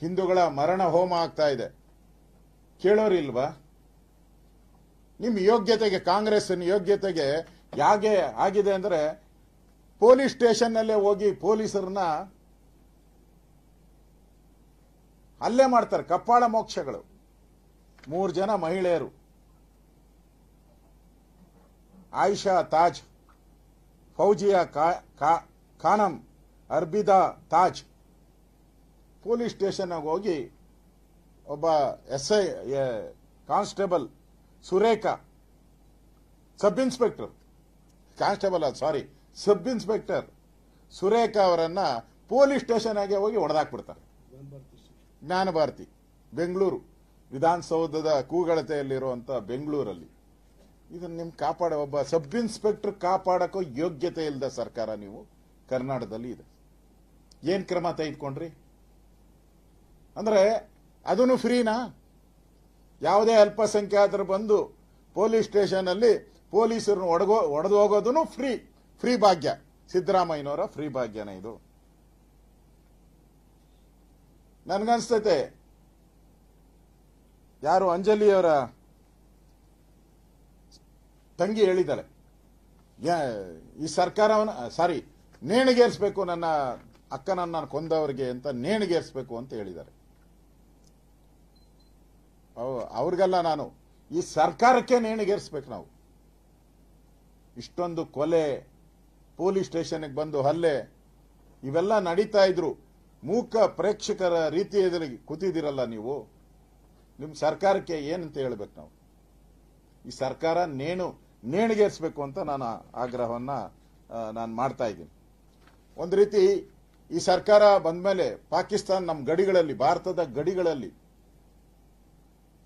ಹಿಂದೂಗಳ ಮರಣ ಹೋಮ ಆಗ್ತಾ ಇದೆ, ಕೇಳೋರಿಲ್ವಾ? ನಿಮ್ಮ ಯೋಗ್ಯತೆಗೆ, ಕಾಂಗ್ರೆಸ್ಸಿನ ಯೋಗ್ಯತೆಗೆ ಯಾಕೆ ಆಗಿದೆ ಅಂದ್ರೆ ಪೊಲೀಸ್ ಸ್ಟೇಷನ್ನಲ್ಲೇ ಹೋಗಿ ಪೊಲೀಸರನ್ನ ಹಲ್ಲೆ ಮಾಡ್ತಾರೆ. ಕಪ್ಪಾಳ ಮೋಕ್ಷಗಳು. 3 ಜನ ಮಹಿಳೆಯರು, ಆಯಿಷಾ ತಾಜ್, ಫೌಜಿಯಾ ಖಾನಂ, ಅರ್ಬಿದಾ ತಾಜ್ ಪೊಲೀಸ್ ಸ್ಟೇಷನ್ ಹೋಗಿ ಒಬ್ಬ SI constable Surekha, sub inspector, constable sorry sub inspector Surekha ಅವರನ್ನ ಪೊಲೀಸ್ ಸ್ಟೇಷನ್ಗೆ ಹೋಗಿ ಹೊಡೆದಾಕ್ಬಿಡ್ತಾರೆ. ಜ್ಞಾನಭಾರತಿ, ಬೆಂಗಳೂರು, ವಿಧಾನಸೌಧದ ಕೂಗಳತೆಯಲ್ಲಿರುವಂತ ಬೆಂಗಳೂರಲ್ಲಿ. ಇದನ್ನ ನಿಮ್ ಒಬ್ಬ ಸಬ್ ಇನ್ಸ್ಪೆಕ್ಟರ್ ಕಾಪಾಡಕ್ಕೂ ಯೋಗ್ಯತೆ ಇಲ್ಲದ ಸರ್ಕಾರ ನೀವು ಕರ್ನಾಟಕದಲ್ಲಿ ಇದೆ. ಏನ್ ಕ್ರಮ ತೆಗೆದುಕೊಂಡ್ರಿ? ಅಂದ್ರೆ ಅದನ್ನು ಫ್ರೀನಾ? ಯಾವುದೇ ಅಲ್ಪಸಂಖ್ಯಾತರು ಬಂದು ಪೊಲೀಸ್ ಸ್ಟೇಷನ್ ಅಲ್ಲಿ ಪೊಲೀಸರನ್ನು ಒಡೆದು ಹೋಗೋದನ್ನು ಫ್ರೀ ಭಾಗ್ಯ. ಸಿದ್ದರಾಮಯ್ಯನವರ ಫ್ರೀ ಭಾಗ್ಯನ ಇದು? ನನ್ಗನ್ಸ್ತೈತೆ ಯಾರು ಅಂಜಲಿಯವರ ತಂಗಿ ಹೇಳಿದ್ದಾಳೆ, ಈ ಸರ್ಕಾರವನ್ನು ನೇಣಿಗೇರಿಸಬೇಕು, ನನ್ನ ಅಕ್ಕನನ್ನ ಕೊಂದವರಿಗೆ ಅಂತ ನೇಣಿಗೇರಿಸಬೇಕು ಅಂತ ಹೇಳಿದ್ದಾರೆ. ಅವ್ರಿಗೆಲ್ಲ ನಾನು ಈ ಸರ್ಕಾರಕ್ಕೆ ನೇಣಿಗೇರಿಸಬೇಕು. ನಾವು ಇಷ್ಟೊಂದು ಕೊಲೆ, ಪೊಲೀಸ್ ಸ್ಟೇಷನ್ಗೆ ಬಂದು ಹಲ್ಲೆ, ಇವೆಲ್ಲ ನಡೀತಾ ಇದ್ರು ಮೂಕ ಪ್ರೇಕ್ಷಕರ ರೀತಿಯಲ್ಲಿ ಕೂತಿದ್ದೀರಲ್ಲ ನೀವು. ನಿಮ್ ಸರ್ಕಾರಕ್ಕೆ ಏನಂತ ಹೇಳ್ಬೇಕು ನಾವು? ಈ ಸರ್ಕಾರ ನೇಣಿಗೇರಿಸಬೇಕು ಅಂತ ನಾನು ಆಗ್ರಹವನ್ನ ನಾನು ಮಾಡ್ತಾ ಇದ್ದೀನಿ. ಒಂದು ರೀತಿ ಈ ಸರ್ಕಾರ ಬಂದ್ಮೇಲೆ ಪಾಕಿಸ್ತಾನ ನಮ್ಮ ಗಡಿಗಳಲ್ಲಿ, ಭಾರತದ ಗಡಿಗಳಲ್ಲಿ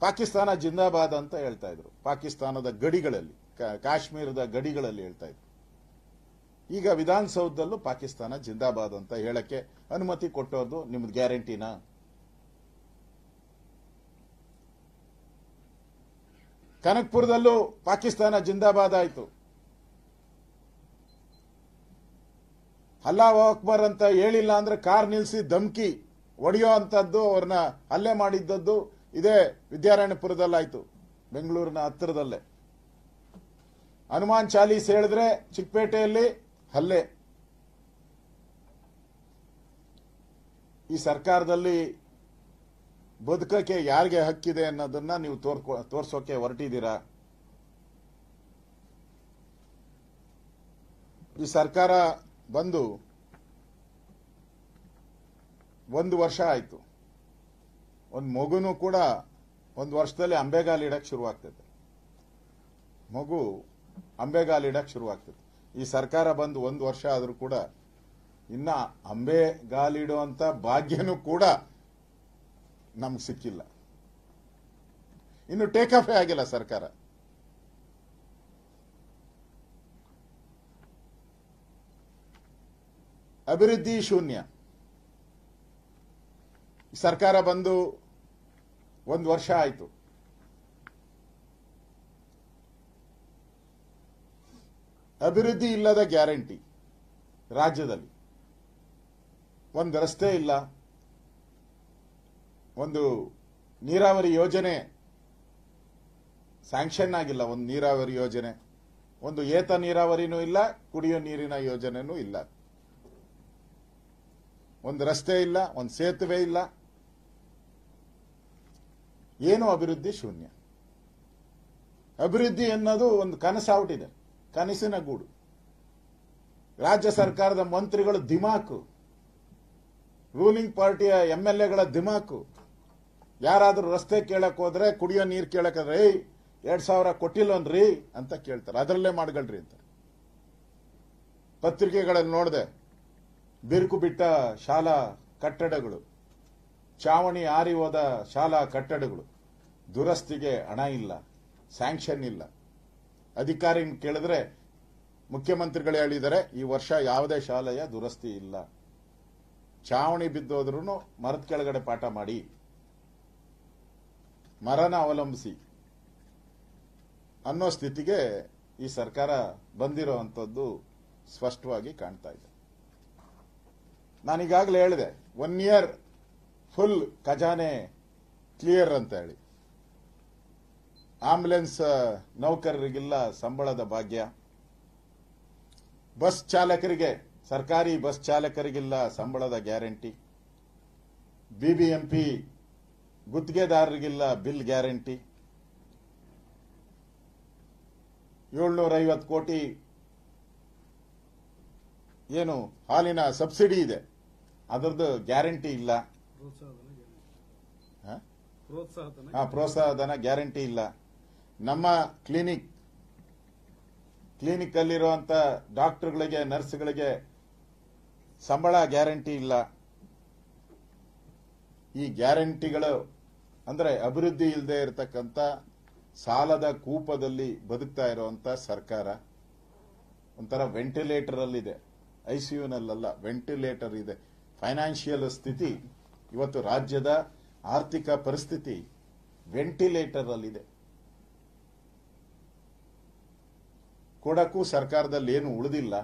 ಪಾಕಿಸ್ತಾನ ಜಿಂದಾಬಾದ್ ಅಂತ ಹೇಳ್ತಾ ಇದ್ರು. ಪಾಕಿಸ್ತಾನದ ಗಡಿಗಳಲ್ಲಿ, ಕಾಶ್ಮೀರದ ಗಡಿಗಳಲ್ಲಿ ಹೇಳ್ತಾ ಇದ್ರು. ಈಗ ವಿಧಾನಸೌಧದಲ್ಲೂ ಪಾಕಿಸ್ತಾನ ಜಿಂದಾಬಾದ್ ಅಂತ ಹೇಳಕ್ಕೆ ಅನುಮತಿ ಕೊಟ್ಟೋದು ನಿಮ್ದು ಗ್ಯಾರಂಟಿನಾ? ಕನಕ್ಪುರದಲ್ಲೂ ಪಾಕಿಸ್ತಾನ ಜಿಂದಾಬಾದ್ ಆಯಿತು. ಅಲ್ಲಾಹು ಅಕ್ಬರ್ ಅಂತ ಹೇಳಿಲ್ಲ ಅಂದ್ರೆ ಕಾರ್ ನಿಲ್ಲಿಸಿ ಧಮ್ಕಿ ಹೊಡೆಯೋ ಅಂತದ್ದು, ಅವ್ರನ್ನ ಹಲ್ಲೆ ಮಾಡಿದ್ದದ್ದು ಇದೇ ವಿದ್ಯಾರಣ್ಯಪುರದಲ್ಲಾಯ್ತು, ಬೆಂಗಳೂರಿನ ಹತ್ತಿರದಲ್ಲೇ. ಹನುಮಾನ್ ಚಾಲೀಸ್ ಹೇಳಿದ್ರೆ ಚಿಕ್ಕಪೇಟೆಯಲ್ಲಿ ಹಲ್ಲೆ. ಈ ಸರ್ಕಾರದಲ್ಲಿ ಬದುಕಕ್ಕೆ ಯಾರಿಗೆ ಹಕ್ಕಿದೆ ಅನ್ನೋದನ್ನ ನೀವು ತೋರ್ಸೋಕೆ ಹೊರಟಿದ್ದೀರಾ. ಈ ಸರ್ಕಾರ ಬಂದು 1 ವರ್ಷ ಆಯ್ತು. ಒಂದು ಮಗುನು ಕೂಡ 1 ವರ್ಷದಲ್ಲಿ ಅಂಬೆಗಾಲಿಡಕ್ಕೆ ಶುರುವಾಗ್ತದೆ. ಮಗು ಅಂಬೆಗಾಲಿಡಕ್ಕೆ ಶುರುವಾಗ್ತದೆ. ಈ ಸರ್ಕಾರ ಬಂದು 1 ವರ್ಷ ಆದ್ರೂ ಕೂಡ ಇನ್ನ ಅಂಬೆಗಾಲಿಡುವಂತ ಭಾಗ್ಯನೂ ಕೂಡ ನಮ್ಗೆ ಸಿಕ್ಕಿಲ್ಲ. ಇನ್ನು ಟೇಕ್ ಆಫೇ ಆಗಿಲ್ಲ ಸರ್ಕಾರ. ಅಭಿವೃದ್ಧಿ ಶೂನ್ಯ. ಸರ್ಕಾರ ಬಂದು 1 ವರ್ಷ ಆಯಿತು. ಅಭಿವೃದ್ಧಿ ಇಲ್ಲದ ಗ್ಯಾರಂಟಿ ರಾಜ್ಯದಲ್ಲಿ. ಒಂದು ರಸ್ತೆ ಇಲ್ಲ, ಒಂದು ನೀರಾವರಿ ಯೋಜನೆ ಸ್ಯಾಂಕ್ಷನ್ ಆಗಿಲ್ಲ, ಒಂದು ನೀರಾವರಿ ಯೋಜನೆ, ಒಂದು ಏತ ನೀರಾವರಿನೂ ಇಲ್ಲ, ಕುಡಿಯೋ ನೀರಿನ ಯೋಜನೆನೂ ಇಲ್ಲ, ಒಂದು ರಸ್ತೆ ಇಲ್ಲ, ಒಂದು ಸೇತುವೆ ಇಲ್ಲ, ಏನು ಅಭಿವೃದ್ಧಿ ಶೂನ್ಯ. ಅಭಿವೃದ್ಧಿ ಅನ್ನೋದು ಒಂದು ಕನಸಾಗ್ಬಿಟ್ಟಿದೆ, ಕನಸಿನ ಗೂಡು. ರಾಜ್ಯ ಸರ್ಕಾರದ ಮಂತ್ರಿಗಳು ದಿಮಾಕು, ರೂಲಿಂಗ್ ಪಾರ್ಟಿಯ MLAಗಳ ದಿಮಾಕು. ಯಾರಾದ್ರೂ ರಸ್ತೆ ಕೇಳಕ್ ಹೋದ್ರೆ, ಕುಡಿಯೋ ನೀರು ಕೇಳಕ್ ಹೋದ್ರೆ 2,000 ಕೊಟ್ಟಿಲ್ಲನ್ರಿ ಅಂತ ಕೇಳ್ತಾರೆ, ಅದರಲ್ಲೇ ಮಾಡ್ಗಳ್ರಿ ಅಂತ. ಪತ್ರಿಕೆಗಳಲ್ಲಿ ನೋಡಿದೆ, ಬಿರುಕು ಬಿಟ್ಟ ಶಾಲಾ ಕಟ್ಟಡಗಳು, ಚಾವಣಿ ಆರಿ ಹೋದ ಶಾಲಾ ಕಟ್ಟಡಗಳು, ದುರಸ್ತಿಗೆ ಹಣ ಇಲ್ಲ, ಸ್ಯಾಂಕ್ಷನ್ ಇಲ್ಲ. ಅಧಿಕಾರಿ ಕೇಳಿದ್ರೆ ಮುಖ್ಯಮಂತ್ರಿಗಳೇ ಹೇಳಿದ್ದಾರೆ, ಈ ವರ್ಷ ಯಾವುದೇ ಶಾಲೆಯ ದುರಸ್ತಿ ಇಲ್ಲ, ಚಾವಣಿ ಬಿದ್ದೋದ್ರೂ ಮರದ ಕೆಳಗಡೆ ಪಾಠ ಮಾಡಿ, ಮರನ ಅವಲಂಬಿಸಿ ಅನ್ನೋ ಸ್ಥಿತಿಗೆ ಈ ಸರ್ಕಾರ ಬಂದಿರುವಂತದ್ದು ಸ್ಪಷ್ಟವಾಗಿ ಕಾಣ್ತಾ ಇದೆ. ನಾನೀಗಾಗಲೇ ಹೇಳಿದೆ, 1 ಇಯರ್ ಫುಲ್ ಖಜಾನೆ ಕ್ಲಿಯರ್ ಅಂತ ಹೇಳಿ. ಆಂಬ್ಯುಲೆನ್ಸ್ ನೌಕರರಿಗಿಲ್ಲ ಸಂಬಳದ ಭಾಗ್ಯ, ಬಸ್ ಚಾಲಕರಿಗೆ, ಸರ್ಕಾರಿ ಬಸ್ ಚಾಲಕರಿಗಿಲ್ಲ ಸಂಬಳದ ಗ್ಯಾರಂಟಿ, ಬಿಬಿಎಂಪಿ ಗುತ್ತಿಗೆದಾರರಿಗಿಲ್ಲ ಬಿಲ್ ಗ್ಯಾರಂಟಿ, 750 ಕೋಟಿ ಏನು ಹಾಲಿನ ಸಬ್ಸಿಡಿ ಇದೆ, ಅದರದ್ದು ಗ್ಯಾರಂಟಿ ಇಲ್ಲ, ಪ್ರೋತ್ಸಾಹಧನ ಗ್ಯಾರಂಟಿ ಇಲ್ಲ. ನಮ್ಮ ಕ್ಲಿನಿಕ್ ಅಲ್ಲಿರುವಂತ ಡಾಕ್ಟರ್ಗಳಿಗೆ, ನರ್ಸ್ಗಳಿಗೆ ಸಂಬಳ ಗ್ಯಾರಂಟಿ ಇಲ್ಲ. ಈ ಗ್ಯಾರಂಟಿಗಳು ಅಂದ್ರೆ ಅಭಿವೃದ್ಧಿ ಇಲ್ಲದೆ ಇರತಕ್ಕಂತ ಸಾಲದ ಕೂಪದಲ್ಲಿ ಬದುಕ್ತಾ ಇರುವಂತ ಸರ್ಕಾರ. ಒಂಥರ ವೆಂಟಿಲೇಟರ್ ಅಲ್ಲಿದೆ, ಐಸಿಯುನಲ್ಲ, ವೆಂಟಿಲೇಟರ್ ಇದೆ. ಫೈನಾನ್ಷಿಯಲ್ ಸ್ಥಿತಿ ಇವತ್ತು ರಾಜ್ಯದ ಆರ್ಥಿಕ ಪರಿಸ್ಥಿತಿ ವೆಂಟಿಲೇಟರ್ ಅಲ್ಲಿದೆ. ಕೊಡಕ್ಕೂ ಸರ್ಕಾರದಲ್ಲಿ ಏನು ಉಳಿದಿಲ್ಲ.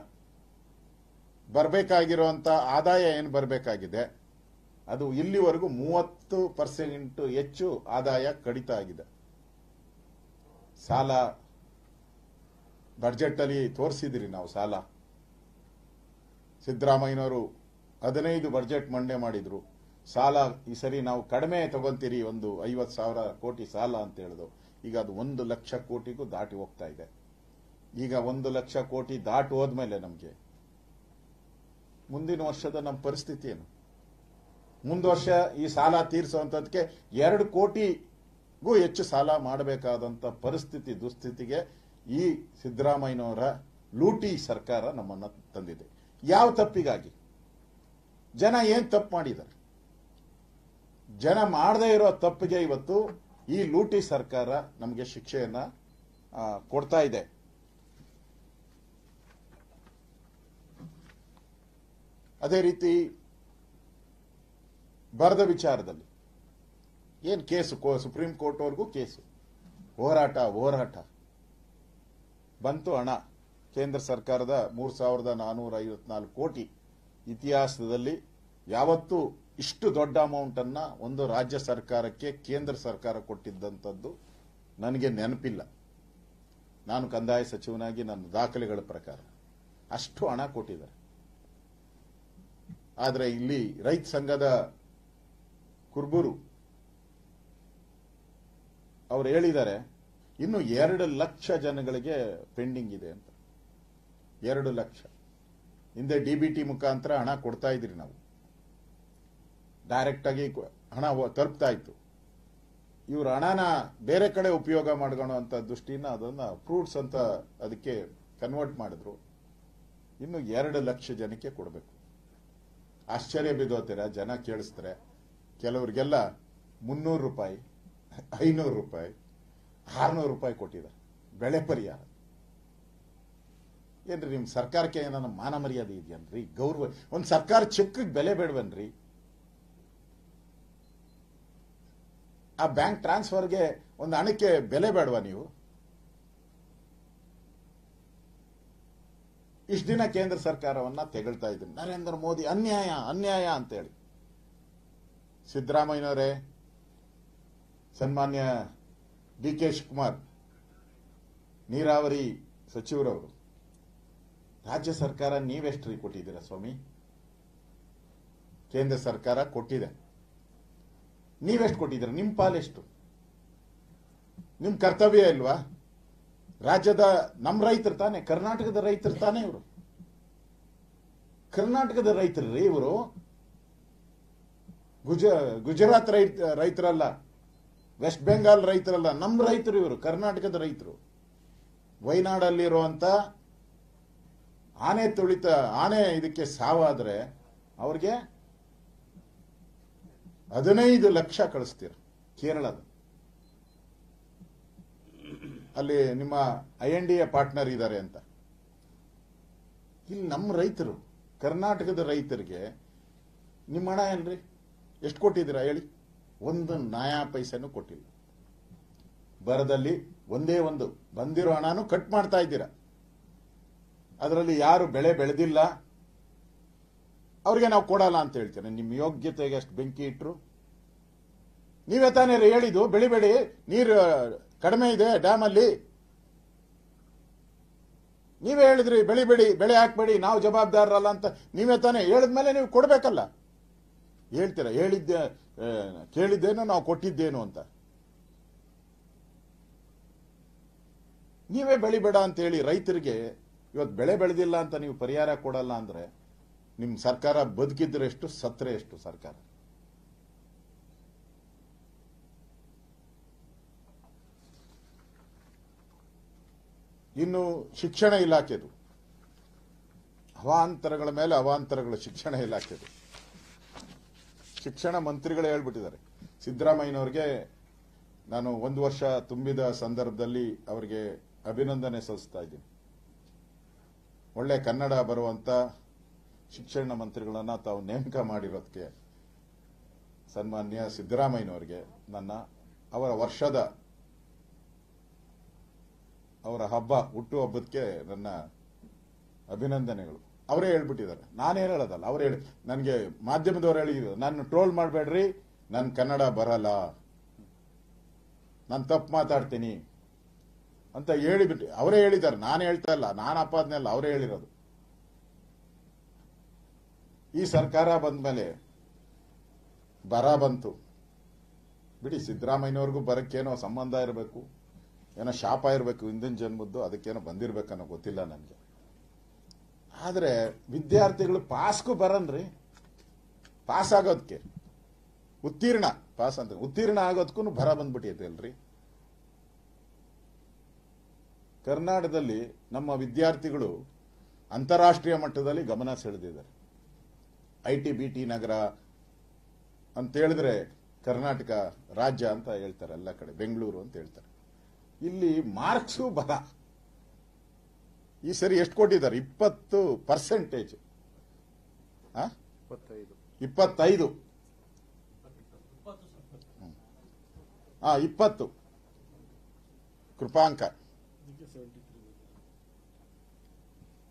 ಬರಬೇಕಾಗಿರುವಂತ ಆದಾಯ ಏನು ಬರಬೇಕಾಗಿದೆ ಅದು ಇಲ್ಲಿವರೆಗೂ 30% ಹೆಚ್ಚು ಆದಾಯ ಕಡಿತ ಆಗಿದೆ. ಸಾಲ ಬಜೆಟ್ ಅಲ್ಲಿ ತೋರಿಸಿದಿರಿ ನಾವು. ಸಾಲ ಸಿದ್ದರಾಮಯ್ಯನವರು 15 ಬಜೆಟ್ ಮಂಡನೆ ಮಾಡಿದ್ರು. ಸಾಲ ಈ ಸರಿ ನಾವು ಕಡಿಮೆ ತಗೊಂತೀರಿ, ಒಂದು 50,000 ಕೋಟಿ ಸಾಲ ಅಂತ ಹೇಳಿದ್ರು. ಈಗ ಅದು 1 ಲಕ್ಷ ಕೋಟಿಗೂ ದಾಟಿ ಹೋಗ್ತಾ ಇದೆ. ಈಗ 1 ಲಕ್ಷ ಕೋಟಿ ದಾಟಿ ಹೋದ್ಮೇಲೆ ನಮಗೆ ಮುಂದಿನ ವರ್ಷದ ನಮ್ಮ ಪರಿಸ್ಥಿತಿ ಏನು? ಮುಂದ ವರ್ಷ ಈ ಸಾಲ ತೀರಿಸುವಂತದಕ್ಕೆ 2 ಕೋಟಿಗೂ ಹೆಚ್ಚು ಸಾಲ ಮಾಡಬೇಕಾದಂತ ಪರಿಸ್ಥಿತಿ, ದುಸ್ಥಿತಿಗೆ ಈ ಸಿದ್ದರಾಮಯ್ಯನವರ ಲೂಟಿ ಸರ್ಕಾರ ನಮ್ಮನ್ನ ತಂದಿದೆ. ಯಾವ ತಪ್ಪಿಗಾಗಿ? ಜನ ಏನ್ ತಪ್ಪು ಮಾಡಿದ್ದಾರೆ? ಜನ ಮಾಡದೇ ಇರೋ ತಪ್ಪಿಗೆ ಇವತ್ತು ಈ ಲೂಟಿ ಸರ್ಕಾರ ನಮಗೆ ಶಿಕ್ಷೆಯನ್ನ ಕೊಡ್ತಾ ಇದೆ. ಅದೇ ರೀತಿ ಬರದ ವಿಚಾರದಲ್ಲಿ ಏನ್ ಕೇಸು, ಸುಪ್ರೀಂ ಕೋರ್ಟ್ವರೆಗೂ ಕೇಸು, ಹೋರಾಟ ಬಂತು. ಹಣ ಕೇಂದ್ರ ಸರ್ಕಾರದ 3,454 ಕೋಟಿ ಇತಿಹಾಸದಲ್ಲಿ ಯಾವತ್ತೂ ಇಷ್ಟು ದೊಡ್ಡ ಅಮೌಂಟ್ ಅನ್ನ ಒಂದು ರಾಜ್ಯ ಸರ್ಕಾರಕ್ಕೆ ಕೇಂದ್ರ ಸರ್ಕಾರ ಕೊಟ್ಟಿದ್ದಂಥದ್ದು ನನಗೆ ನೆನಪಿಲ್ಲ. ನಾನು ಕಂದಾಯ ಸಚಿವನಾಗಿ ನನ್ನ ದಾಖಲೆಗಳ ಪ್ರಕಾರ ಅಷ್ಟು ಹಣ ಕೊಟ್ಟಿದ್ದಾರೆ. ಆದರೆ ಇಲ್ಲಿ ರೈತ ಸಂಘದ ಕುರ್ಬೂರು ಅವರು ಹೇಳಿದ್ದಾರೆ ಇನ್ನು 2 ಲಕ್ಷ ಜನಗಳಿಗೆ ಪೆಂಡಿಂಗ್ ಇದೆ ಅಂತ. 2 ಲಕ್ಷ. ಹಿಂದೆ ಡಿಬಿಟಿ ಮುಖಾಂತರ ಹಣ ಕೊಡ್ತಾ ಇದ್ರಿ, ನಾವು ಡೈರೆಕ್ಟ್ ಆಗಿ ಹಣ ತಲುಪ್ತಾ ಇತ್ತು. ಇವರು ಹಣನ ಬೇರೆ ಕಡೆ ಉಪಯೋಗ ಮಾಡ್ಕೊಳ್ಳುವಂತ ದೃಷ್ಟಿನ ಅದನ್ನ ಫ್ರೂಟ್ಸ್ ಅಂತ ಅದಕ್ಕೆ ಕನ್ವರ್ಟ್ ಮಾಡಿದ್ರು. ಇನ್ನು 2 ಲಕ್ಷ ಜನಕ್ಕೆ ಕೊಡಬೇಕು. ಆಶ್ಚರ್ಯ ಬಿದ್ದೋತೀರ, ಜನ ಕೇಳಿಸ್ತಾರೆ. ಕೆಲವರಿಗೆಲ್ಲ 300 ರೂಪಾಯಿ, 500 ರೂಪಾಯಿ, 600 ರೂಪಾಯಿ ಕೊಟ್ಟಿದ್ದಾರೆ ಬೆಳೆ ಪರಿಹಾರ. ಏನ್ರಿ ನಿಮ್ ಸರ್ಕಾರಕ್ಕೆ ಏನಾನ ಮಾನ ಮರ್ಯಾದೆ ಇದೆಯನ್ರಿ? ಗೌರವ? ಒಂದ್ ಸರ್ಕಾರ ಚೆಕ್ಗೆ ಬೆಲೆ ಬೇಡವನ್ರಿ? ಆ ಬ್ಯಾಂಕ್ ಟ್ರಾನ್ಸ್ಫರ್ಗೆ ಒಂದು ಹಣಕ್ಕೆ ಬೆಲೆ ಬೇಡವಾ ನೀವು? ಇಷ್ಟು ದಿನ ಕೇಂದ್ರ ಸರ್ಕಾರವನ್ನ ತೆಗಳ್ತಾ ಇದ್ದೀನಿ, ನರೇಂದ್ರ ಮೋದಿ ಅನ್ಯಾಯ ಅನ್ಯಾಯ ಅಂತ ಹೇಳಿ. ಸಿದ್ದರಾಮಯ್ಯನವರೇ, ಸನ್ಮಾನ್ಯ ಡಿ ಕೆ ಶಿವಕುಮಾರ್ ನೀರಾವರಿ ಸಚಿವರವರು, ರಾಜ್ಯ ಸರ್ಕಾರ ನೀವೆಷ್ಟ್ರಿ ಕೊಟ್ಟಿದ್ದೀರಾ ಸ್ವಾಮಿ? ಕೇಂದ್ರ ಸರ್ಕಾರ ಕೊಟ್ಟಿದೆ, ನೀವೆಷ್ಟು ಕೊಟ್ಟಿದ್ದೀರಾ? ನಿಮ್ಮ ಪಾಲೆಷ್ಟು? ನಿಮ್ ಕರ್ತವ್ಯ ಇಲ್ವಾ? ರಾಜ್ಯದ ನಮ್ಮ ರೈತರು ತಾನೆ, ಕರ್ನಾಟಕದ ರೈತರು ತಾನೆ ಇವರು. ಕರ್ನಾಟಕದ ರೈತರ್ರಿ ಇವರು, ಗುಜರಾತ್ ರೈತರಲ್ಲ, ವೆಸ್ಟ್ ಬೆಂಗಾಲ್ ರೈತರಲ್ಲ, ನಮ್ಮ ರೈತರು ಇವರು, ಕರ್ನಾಟಕದ ರೈತರು. ವಯನಾಡಲ್ಲಿರುವಂತ ಆನೆ ಇದಕ್ಕೆ ಸಾವಾದ್ರೆ ಅವ್ರಿಗೆ 15 ಲಕ್ಷ ಕಳಿಸ್ತೀರ. ಕೇರಳದ ಅಲ್ಲಿ ನಿಮ್ಮ INDA ಪಾರ್ಟ್ನರ್ ಇದ್ದಾರೆ ಅಂತ. ಇಲ್ಲಿ ನಮ್ಮ ರೈತರು, ಕರ್ನಾಟಕದ ರೈತರಿಗೆ ನಿಮ್ಮ ಹಣ ಏನ್ರಿ? ಎಷ್ಟು ಕೊಟ್ಟಿದ್ದೀರಾ ಹೇಳಿ? 1 ನಯಾ ಪೈಸೆನೂ ಕೊಟ್ಟಿಲ್ಲ. ಬರದಲ್ಲಿ ಒಂದೇ ಒಂದು ಬಂದಿರೋ ಹಣನೂ ಕಟ್ ಮಾಡ್ತಾ ಇದ್ದೀರಾ. ಅದರಲ್ಲಿ ಯಾರು ಬೆಳೆ ಬೆಳೆದಿಲ್ಲ ಅವ್ರಿಗೆ ನಾವು ಕೊಡಲ್ಲ ಅಂತ ಹೇಳ್ತೇನೆ. ನಿಮ್ಮ ಯೋಗ್ಯತೆಗೆ ಅಷ್ಟು ಬೆಂಕಿ ಇಟ್ರು. ನೀವೇ ತಾನೇ ಹೇಳಿದ್ದು ಬೆಳಿಬೇಡಿ, ನೀರು ಕಡಿಮೆ ಇದೆ ಡ್ಯಾಮ್ ಅಲ್ಲಿ. ನೀವೇ ಹೇಳಿದ್ರಿ ಬೆಳಿಬೇಡಿ, ಬೆಳೆ ಹಾಕ್ಬೇಡಿ, ನಾವು ಜವಾಬ್ದಾರರಲ್ಲ ಅಂತ. ನೀವೇ ತಾನೇ ಹೇಳಿದ್ಮೇಲೆ ನೀವು ಕೊಡ್ಬೇಕಲ್ಲ. ಹೇಳ್ತೀರ ಕೇಳಿದ್ದೇನು ನಾವು ಕೊಟ್ಟಿದ್ದೇನು ಅಂತ. ನೀವೇ ಬೆಳಿಬೇಡ ಅಂತ ಹೇಳಿ ರೈತರಿಗೆ ಇವತ್ತು ಬೆಳೆ ಬೆಳೆದಿಲ್ಲ ಅಂತ ನೀವು ಪರಿಹಾರ ಕೊಡಲ್ಲ ಅಂದ್ರೆ ನಿಮ್ ಸರ್ಕಾರ ಬದುಕಿದ್ರೆ ಎಷ್ಟು, ಸತ್ರೆ ಎಷ್ಟು ಸರ್ಕಾರ? ಇನ್ನು ಶಿಕ್ಷಣ ಇಲಾಖೆದು ಅವಾಂತರಗಳ ಮೇಲೆ ಅವಾಂತರಗಳು. ಶಿಕ್ಷಣ ಇಲಾಖೆದು ಶಿಕ್ಷಣ ಮಂತ್ರಿಗಳೇ ಹೇಳ್ಬಿಟ್ಟಿದ್ದಾರೆ. ಸಿದ್ದರಾಮಯ್ಯನವರಿಗೆ ನಾನು 1 ವರ್ಷ ತುಂಬಿದ ಸಂದರ್ಭದಲ್ಲಿ ಅವರಿಗೆ ಅಭಿನಂದನೆ ಸಲ್ಲಿಸ್ತಾ ಇದ್ದೀನಿ. ಒಳ್ಳೆ ಕನ್ನಡ ಬರುವಂತ ಶಿಕ್ಷಣ ಮಂತ್ರಿಗಳನ್ನ ತಾವು ನೇಮಕ ಮಾಡಿರೋದಕ್ಕೆ ಸನ್ಮಾನ್ಯ ಸಿದ್ದರಾಮಯ್ಯನವರಿಗೆ ನನ್ನ ಅವರ ಹಬ್ಬ, ಹುಟ್ಟು ಹಬ್ಬಕ್ಕೆ ನನ್ನ ಅಭಿನಂದನೆಗಳು. ಅವರೇ ಹೇಳ್ಬಿಟ್ಟಿದ್ದಾರೆ, ನಾನೇನು ಹೇಳೋದಲ್ಲ. ಅವರೇ ಹೇಳಿ, ನನಗೆ ಮಾಧ್ಯಮದವರು ಹೇಳಿದ್ರು, ನಾನು ಟ್ರೋಲ್ ಮಾಡಬೇಡ್ರಿ, ನನ್ ಕನ್ನಡ ಬರಲ್ಲ, ನಾನು ತಪ್ಪು ಮಾತಾಡ್ತೀನಿ ಅಂತ ಹೇಳಿಬಿಟ್ಟು ಅವರೇ ಹೇಳಿದ್ದಾರೆ. ನಾನು ಹೇಳ್ತಾ ಇಲ್ಲ, ನಾನು ಅಪಾದನೆ ಅಲ್ಲ, ಅವರೇ ಹೇಳಿರೋದು. ಈ ಸರ್ಕಾರ ಬಂದ ಮೇಲೆ ಬರ ಬಂತು ಬಿಡಿ. ಸಿದ್ದರಾಮಯ್ಯನವ್ರಿಗೂ ಬರಕ್ಕೇನೋ ಸಂಬಂಧ ಇರಬೇಕು, ಏನೋ ಶಾಪ ಇರಬೇಕು ಹಿಂದಿನ ಜನ್ಮದ್ದು, ಅದಕ್ಕೇನೋ ಬಂದಿರ್ಬೇಕನ್ನೋ ಗೊತ್ತಿಲ್ಲ ನನಗೆ. ಆದ್ರೆ ವಿದ್ಯಾರ್ಥಿಗಳು ಪಾಸ್ಗೂ ಬರನ್ರಿ, ಪಾಸ್ ಆಗೋದಕ್ಕೆ ಉತ್ತೀರ್ಣ ಆಗೋದಕ್ಕೂ ಬರ ಬಂದ್ಬಿಟ್ಟೈತೆ ಅಲ್ರಿ. ಕರ್ನಾಟಕದಲ್ಲಿ ನಮ್ಮ ವಿದ್ಯಾರ್ಥಿಗಳು ಅಂತಾರಾಷ್ಟ್ರೀಯ ಮಟ್ಟದಲ್ಲಿ ಗಮನ ಸೆಳೆದಿದ್ದಾರೆ. IT-BT ನಗರ ಅಂತ ಹೇಳಿದ್ರೆ ಕರ್ನಾಟಕ ರಾಜ್ಯ ಅಂತ ಹೇಳ್ತಾರೆ, ಎಲ್ಲ ಕಡೆ ಬೆಂಗಳೂರು ಅಂತ ಹೇಳ್ತಾರೆ. ಇಲ್ಲಿ ಮಾರ್ಕ್ಸು ಬರ. ಈ ಸರಿ ಎಷ್ಟು ಕೊಟ್ಟಿದ್ದಾರೆ? 20%. 25 20 ಕೃಪಾಂಕ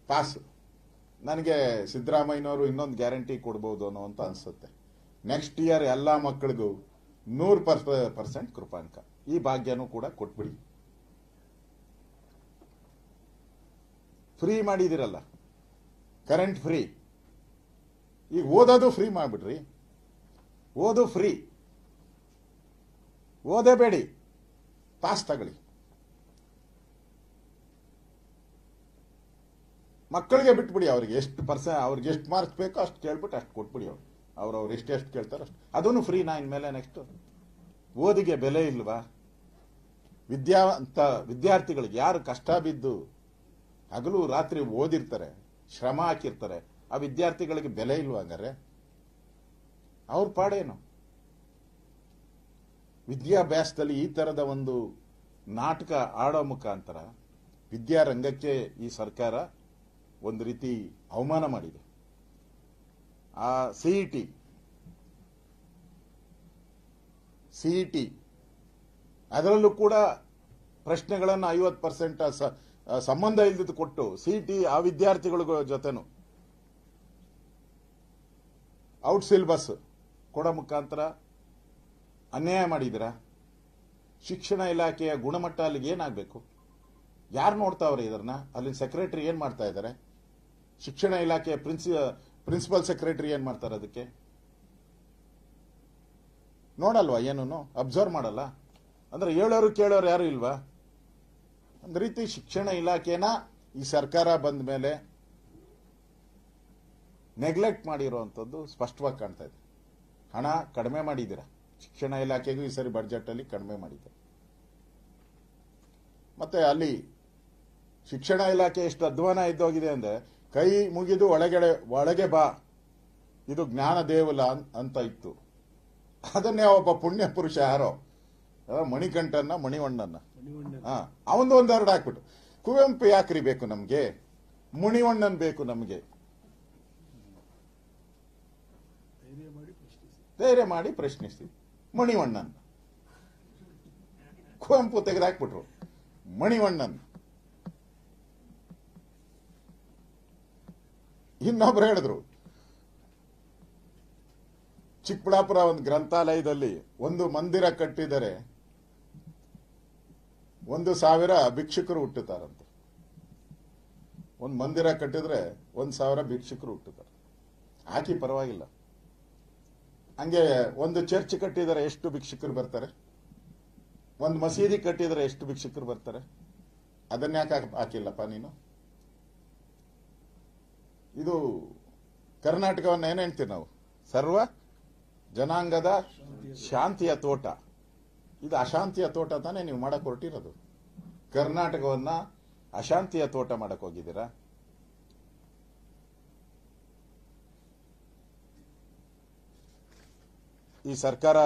ಪಾಸ್ ನನಗೆ ಸಿದ್ದರಾಮಯ್ಯನವರು ಇನ್ನೊಂದು ಗ್ಯಾರಂಟಿ ಕೊಡ್ಬೋದು ಅನ್ನೋ ಅಂತ ಅನ್ಸುತ್ತೆ. ನೆಕ್ಸ್ಟ್ ಇಯರ್ ಎಲ್ಲಾ ಮಕ್ಕಳಿಗೂ 100% ಕೃಪಾಂಕ, ಈ ಭಾಗ್ಯನೂ ಕೂಡ ಕೊಟ್ಬಿಡಿ. ಫ್ರೀ ಮಾಡಿದಿರಲ್ಲ, ಕರೆಂಟ್ ಫ್ರೀ, ಈಗ ಓದೋದು ಫ್ರೀ ಮಾಡ್ಬಿಡ್ರಿ. ಓದು ಫ್ರೀ, ಓದೇಬೇಡಿ, ಪಾಸ್ ತಗೊಳ್ಳಿ. ಮಕ್ಕಳಿಗೆ ಬಿಟ್ಬಿಡಿ, ಅವ್ರಿಗೆ ಅವ್ರಿಗೆ ಎಷ್ಟು ಮಾರ್ಕ್ಸ್ ಬೇಕೋ ಅಷ್ಟು ಕೇಳ್ಬಿಟ್ಟು ಅಷ್ಟು ಕೊಟ್ಬಿಡಿ. ಅವ್ರು ಎಷ್ಟು ಕೇಳ್ತಾರೋ ಅಷ್ಟು, ಅದನ್ನು ಫ್ರೀನಾ ಇನ್ಮೇಲೆ. ನೆಕ್ಸ್ಟ್ ಓದಿಗೆ ಬೆಲೆ ಇಲ್ವಾ? ವಿದ್ಯಾರ್ಥಿಗಳಿಗೆ ಯಾರು ಕಷ್ಟ ಬಿದ್ದು ಹಗಲು ರಾತ್ರಿ ಓದಿರ್ತಾರೆ, ಶ್ರಮ ಹಾಕಿರ್ತಾರೆ, ಆ ವಿದ್ಯಾರ್ಥಿಗಳಿಗೆ ಬೆಲೆ ಇಲ್ವಾ? ಹಂಗಾರೆ ಅವ್ರ ಪಾಡೇನು? ವಿದ್ಯಾಭ್ಯಾಸದಲ್ಲಿ ಈ ತರದ ಒಂದು ನಾಟಕ ಆಡೋ ಮುಖಾಂತರ ವಿದ್ಯಾರಂಗಕ್ಕೆ ಈ ಸರ್ಕಾರ ಒಂದು ರೀತಿ ಅವಮಾನ ಮಾಡಿದೆ. ಆ ಸಿಇಟಿ ಅದರಲ್ಲೂ ಕೂಡ ಪ್ರಶ್ನೆಗಳನ್ನು 50% ಸಂಬಂಧ ಇಲ್ಲದ ಕೊಟ್ಟು ಸಿಇಟಿ ಆ ವಿದ್ಯಾರ್ಥಿಗಳ ಜೊತೆನು ಔಟ್ ಸಿಲೆಬಸ್ ಕೊಡೋ ಮುಖಾಂತರ ಅನ್ಯಾಯ ಮಾಡಿದಿರ. ಶಿಕ್ಷಣ ಇಲಾಖೆಯ ಗುಣಮಟ್ಟ ಅಲ್ಲಿಗೆ ಏನಾಗಬೇಕು? ಯಾರು ನೋಡ್ತಾವ್ರೆ ಇದನ್ನ? ಅಲ್ಲಿ ಸೆಕ್ರೆಟರಿ ಏನ್ ಮಾಡ್ತಾ ಇದ್ದಾರೆ? ಶಿಕ್ಷಣ ಇಲಾಖೆಯ ಪ್ರಿನ್ಸಿಪಲ್ ಸೆಕ್ರೆಟರಿ ಏನ್ ಮಾಡ್ತಾರೆ? ಅದಕ್ಕೆ ನೋಡಲ್ವಾ? ಏನೂ ಅಬ್ಸರ್ವ್ ಮಾಡಲ್ಲ ಅಂದ್ರೆ ಹೇಳೋರು ಕೇಳೋರು ಯಾರು ಇಲ್ವಾ? ಒಂದು ರೀತಿ ಶಿಕ್ಷಣ ಇಲಾಖೆನ ಈ ಸರ್ಕಾರ ಬಂದ ಮೇಲೆ ನೆಗ್ಲೆಕ್ಟ್ ಮಾಡಿರುವಂತದ್ದು ಸ್ಪಷ್ಟವಾಗಿ ಕಾಣ್ತಾ ಇದೆ. ಹಣ ಕಡಿಮೆ ಮಾಡಿದ್ದೀರಾ, ಶಿಕ್ಷಣ ಇಲಾಖೆಗೂ ಈ ಸರಿ ಬಜೆಟ್ ಅಲ್ಲಿ ಕಡಿಮೆ ಮಾಡಿದೆ. ಮತ್ತೆ ಅಲ್ಲಿ ಶಿಕ್ಷಣ ಇಲಾಖೆ ಎಷ್ಟು ಅಧ್ವಾನ ಇದ್ದೋಗಿದೆ ಅಂದ್ರೆ, ಕೈ ಮುಗಿದು ಒಳಗೆ ಬಾ, ಇದು ಜ್ಞಾನ ದೇಗುಲ ಅಂತ ಇತ್ತು. ಅದನ್ನೇ ಒಬ್ಬ ಪುಣ್ಯ ಪುರುಷ ಯಾರೋ ಮಣಿವಣ್ಣನ ಅವಂದು ಒಂದೆರಡು ಹಾಕ್ಬಿಟ್ಟು, ಕುವೆಂಪು ಯಾಕ್ರಿ ಬೇಕು ನಮ್ಗೆ, ಮುನಿವಣ್ಣನ್ ಬೇಕು ನಮ್ಗೆ, ಧೈರ್ಯ ಮಾಡಿ ಪ್ರಶ್ನಿಸಿ. ಮಣಿವಣ್ಣನ್, ಕುವೆಂಪು ತೆಗೆದಾಕ್ಬಿಟ್ರು, ಮಣಿವಣ್ಣನ್. ಇನ್ನೊಬ್ರು ಹೇಳಿದ್ರು, ಚಿಕ್ಕಬಳ್ಳಾಪುರ ಒಂದು ಗ್ರಂಥಾಲಯದಲ್ಲಿ ಒಂದು ಮಂದಿರ ಕಟ್ಟಿದರೆ 1,000 ಭಿಕ್ಷುಕರು ಹುಟ್ಟುತ್ತಾರಂತೆ. ಒಂದು ಮಂದಿರ ಕಟ್ಟಿದ್ರೆ 1,000 ಭಿಕ್ಷುಕರು ಹುಟ್ಟುತ್ತಾರೆ. ಹಾಕಿ ಪರವಾಗಿಲ್ಲ. ಹಂಗೆ ಒಂದು ಚರ್ಚ್ ಕಟ್ಟಿದರೆ ಎಷ್ಟು ಭಿಕ್ಷುಕರು ಬರ್ತಾರೆ? ಒಂದು ಮಸೀದಿ ಕಟ್ಟಿದರೆ ಎಷ್ಟು ಭಿಕ್ಷುಕರು ಬರ್ತಾರೆ? ಅದನ್ಯಾಕೆ ಹಾಕಿಲ್ಲಪ್ಪ ನೀನು? ಇದು ಕರ್ನಾಟಕವನ್ನು ಏನ್ ಹೇಳ್ತೀವಿ ನಾವು? ಸರ್ವ ಜನಾಂಗದ ಶಾಂತಿಯ ತೋಟ. ಇದು ಅಶಾಂತಿಯ ತೋಟ ತಾನೇ ನೀವು ಮಾಡಕ್ ಹೊರಟಿರೋದು? ಕರ್ನಾಟಕವನ್ನ ಅಶಾಂತಿಯ ತೋಟ ಮಾಡಕ್ ಹೋಗಿದ್ದೀರಾ? ಈ ಸರ್ಕಾರ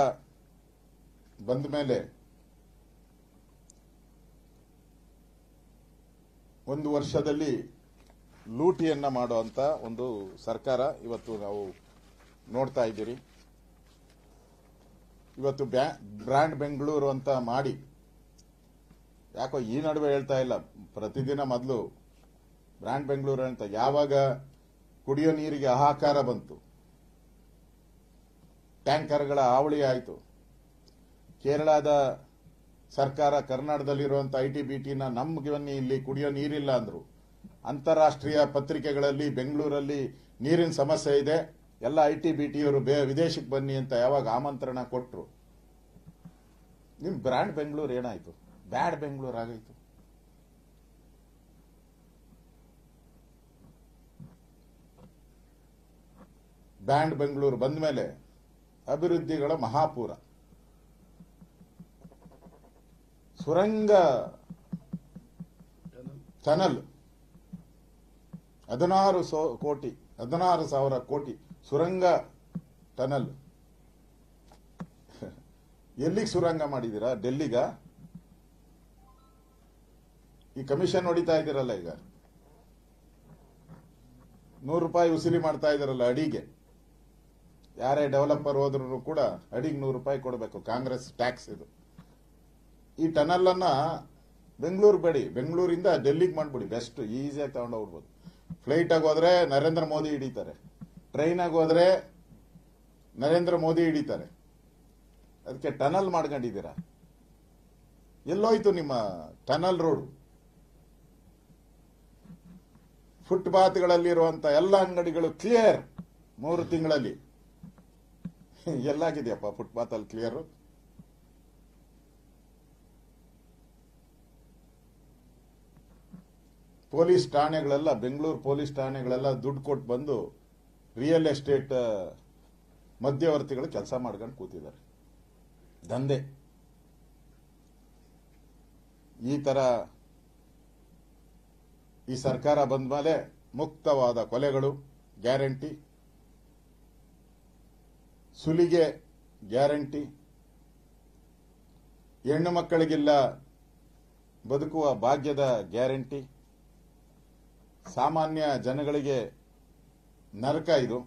ಬಂದ ಮೇಲೆ ಒಂದು ವರ್ಷದಲ್ಲಿ ಲೂಟಿಯನ್ನ ಮಾಡುವಂತ ಒಂದು ಸರ್ಕಾರ ಇವತ್ತು ನಾವು ನೋಡ್ತಾ ಇದ್ದೀರಿ. ಇವತ್ತು ಬ್ರ್ಯಾಂಡ್ ಬೆಂಗಳೂರು ಅಂತ ಮಾಡಿ, ಯಾಕೋ ಈ ನಡುವೆ ಹೇಳ್ತಾ ಇಲ್ಲ, ಪ್ರತಿದಿನ ಮೊದಲು ಬ್ರ್ಯಾಂಡ್ ಬೆಂಗಳೂರು ಅಂತ. ಯಾವಾಗ ಕುಡಿಯೋ ನೀರಿಗೆ ಹಾಹಾಕಾರ ಬಂತು, ಟ್ಯಾಂಕರ್ಗಳ ಹಾವಳಿ ಆಯಿತು, ಕೇರಳದ ಸರ್ಕಾರ ಕರ್ನಾಟಕದಲ್ಲಿರುವಂತಹ ITBTನ ನಮ್ಗೆ ಇಲ್ಲಿ ಕುಡಿಯೋ ನೀರಿಲ್ಲ ಅಂದ್ರು. ಅಂತಾರಾಷ್ಟ್ರೀಯ ಪತ್ರಿಕೆಗಳಲ್ಲಿ ಬೆಂಗಳೂರಲ್ಲಿ ನೀರಿನ ಸಮಸ್ಯೆ ಇದೆ, ಎಲ್ಲ ITBTಯವರು ವಿದೇಶಕ್ಕೆ ಬನ್ನಿ ಅಂತ ಯಾವಾಗ ಆಮಂತ್ರಣ ಕೊಟ್ರು, ನಿಮ್ ಬ್ರ್ಯಾಂಡ್ ಬೆಂಗಳೂರು ಏನಾಯ್ತು? ಬ್ಯಾಡ್ ಬೆಂಗಳೂರು ಆಗಾಯ್ತು. ಬ್ರ್ಯಾಂಡ್ ಬೆಂಗಳೂರು ಬಂದ ಮೇಲೆ ಅಭಿವೃದ್ಧಿಗಳ ಮಹಾಪೂರ. ಸುರಂಗ ಟನಲ್ 16,000 ಕೋಟಿ ಸುರಂಗ ಟನಲ್. ಎಲ್ಲಿಗೆ ಸುರಂಗ ಮಾಡಿದೀರಾ? ಡೆಲ್ಲಿಗ? ಈ ಕಮಿಷನ್ ಹೊಡಿತಾ ಇದ್ದೀರಲ್ಲ, ಈಗ 100 ರೂಪಾಯಿ ವಸೂಲಿ ಮಾಡ್ತಾ ಇದ್ದೀರಲ್ಲ ಅಡಿಗೆ. ಯಾರೇ ಡೆವಲಪರ್ ಹೋದ್ರು ಕೂಡ ಅಡಿಗೆ 100 ರೂಪಾಯಿ ಕೊಡಬೇಕು, ಕಾಂಗ್ರೆಸ್ ಟ್ಯಾಕ್ಸ್ ಇದು. ಈ ಟನಲ್ ಅನ್ನ ಬೆಂಗಳೂರು ಬೇಡಿ, ಬೆಂಗಳೂರಿಂದ ಡೆಲ್ಲಿಗೆ ಮಾಡ್ಬಿಡಿ, ಬೆಸ್ಟ್, ಈಸಿಯಾಗಿ ತಗೊಂಡೋಗ್ಬೋದು. ಫ್ಲೈಟ್ ಆಗಿ ಹೋದ್ರೆ ನರೇಂದ್ರ ಮೋದಿ ಹಿಡಿತಾರೆ, ಟ್ರೈನ್ ಆಗಿ ಹೋದ್ರೆ ನರೇಂದ್ರ ಮೋದಿ ಹಿಡಿತಾರೆ. ಅದಕ್ಕೆ ಟನಲ್ ಮಾಡ್ಕೊಂಡಿದ್ದೀರಾ. ಎಲ್ಲೋಯ್ತು ನಿಮ್ಮ ಟನಲ್ ರೋಡ್? ಫುಟ್ಪಾತ್ಗಳಲ್ಲಿರುವಂತ ಎಲ್ಲ ಅಂಗಡಿಗಳು ಕ್ಲಿಯರ್ 3 ತಿಂಗಳಲ್ಲಿ. ಎಲ್ಲಾಗಿದೆಯಪ್ಪ ಫುಟ್ಪಾತ್ ಅಲ್ಲಿ ಕ್ಲಿಯರ್? ಪೊಲೀಸ್ ಠಾಣೆಗಳೆಲ್ಲ, ಬೆಂಗಳೂರು ಪೊಲೀಸ್ ಠಾಣೆಗಳೆಲ್ಲ ದುಡ್ಡು ಕೊಟ್ಟು ಬಂದು ರಿಯಲ್ ಎಸ್ಟೇಟ್ ಮಧ್ಯವರ್ತಿಗಳು ಕೆಲಸ ಮಾಡ್ಕೊಂಡು ಕೂತಿದ್ದಾರೆ. ದಂಧೆ. ಈ ತರ ಈ ಸರ್ಕಾರ ಬಂದ ಮೇಲೆ ಮುಕ್ತವಾದ ಕೊಲೆಗಳು ಗ್ಯಾರಂಟಿ, ಸುಲಿಗೆ ಗ್ಯಾರಂಟಿ, ಹೆಣ್ಣು ಮಕ್ಕಳಿಗಿಲ್ಲ ಬದುಕುವ ಭಾಗ್ಯದ ಗ್ಯಾರಂಟಿ, ಸಾಮಾನ್ಯ ಜನಗಳಿಗೆ ನರಕ ಇದು.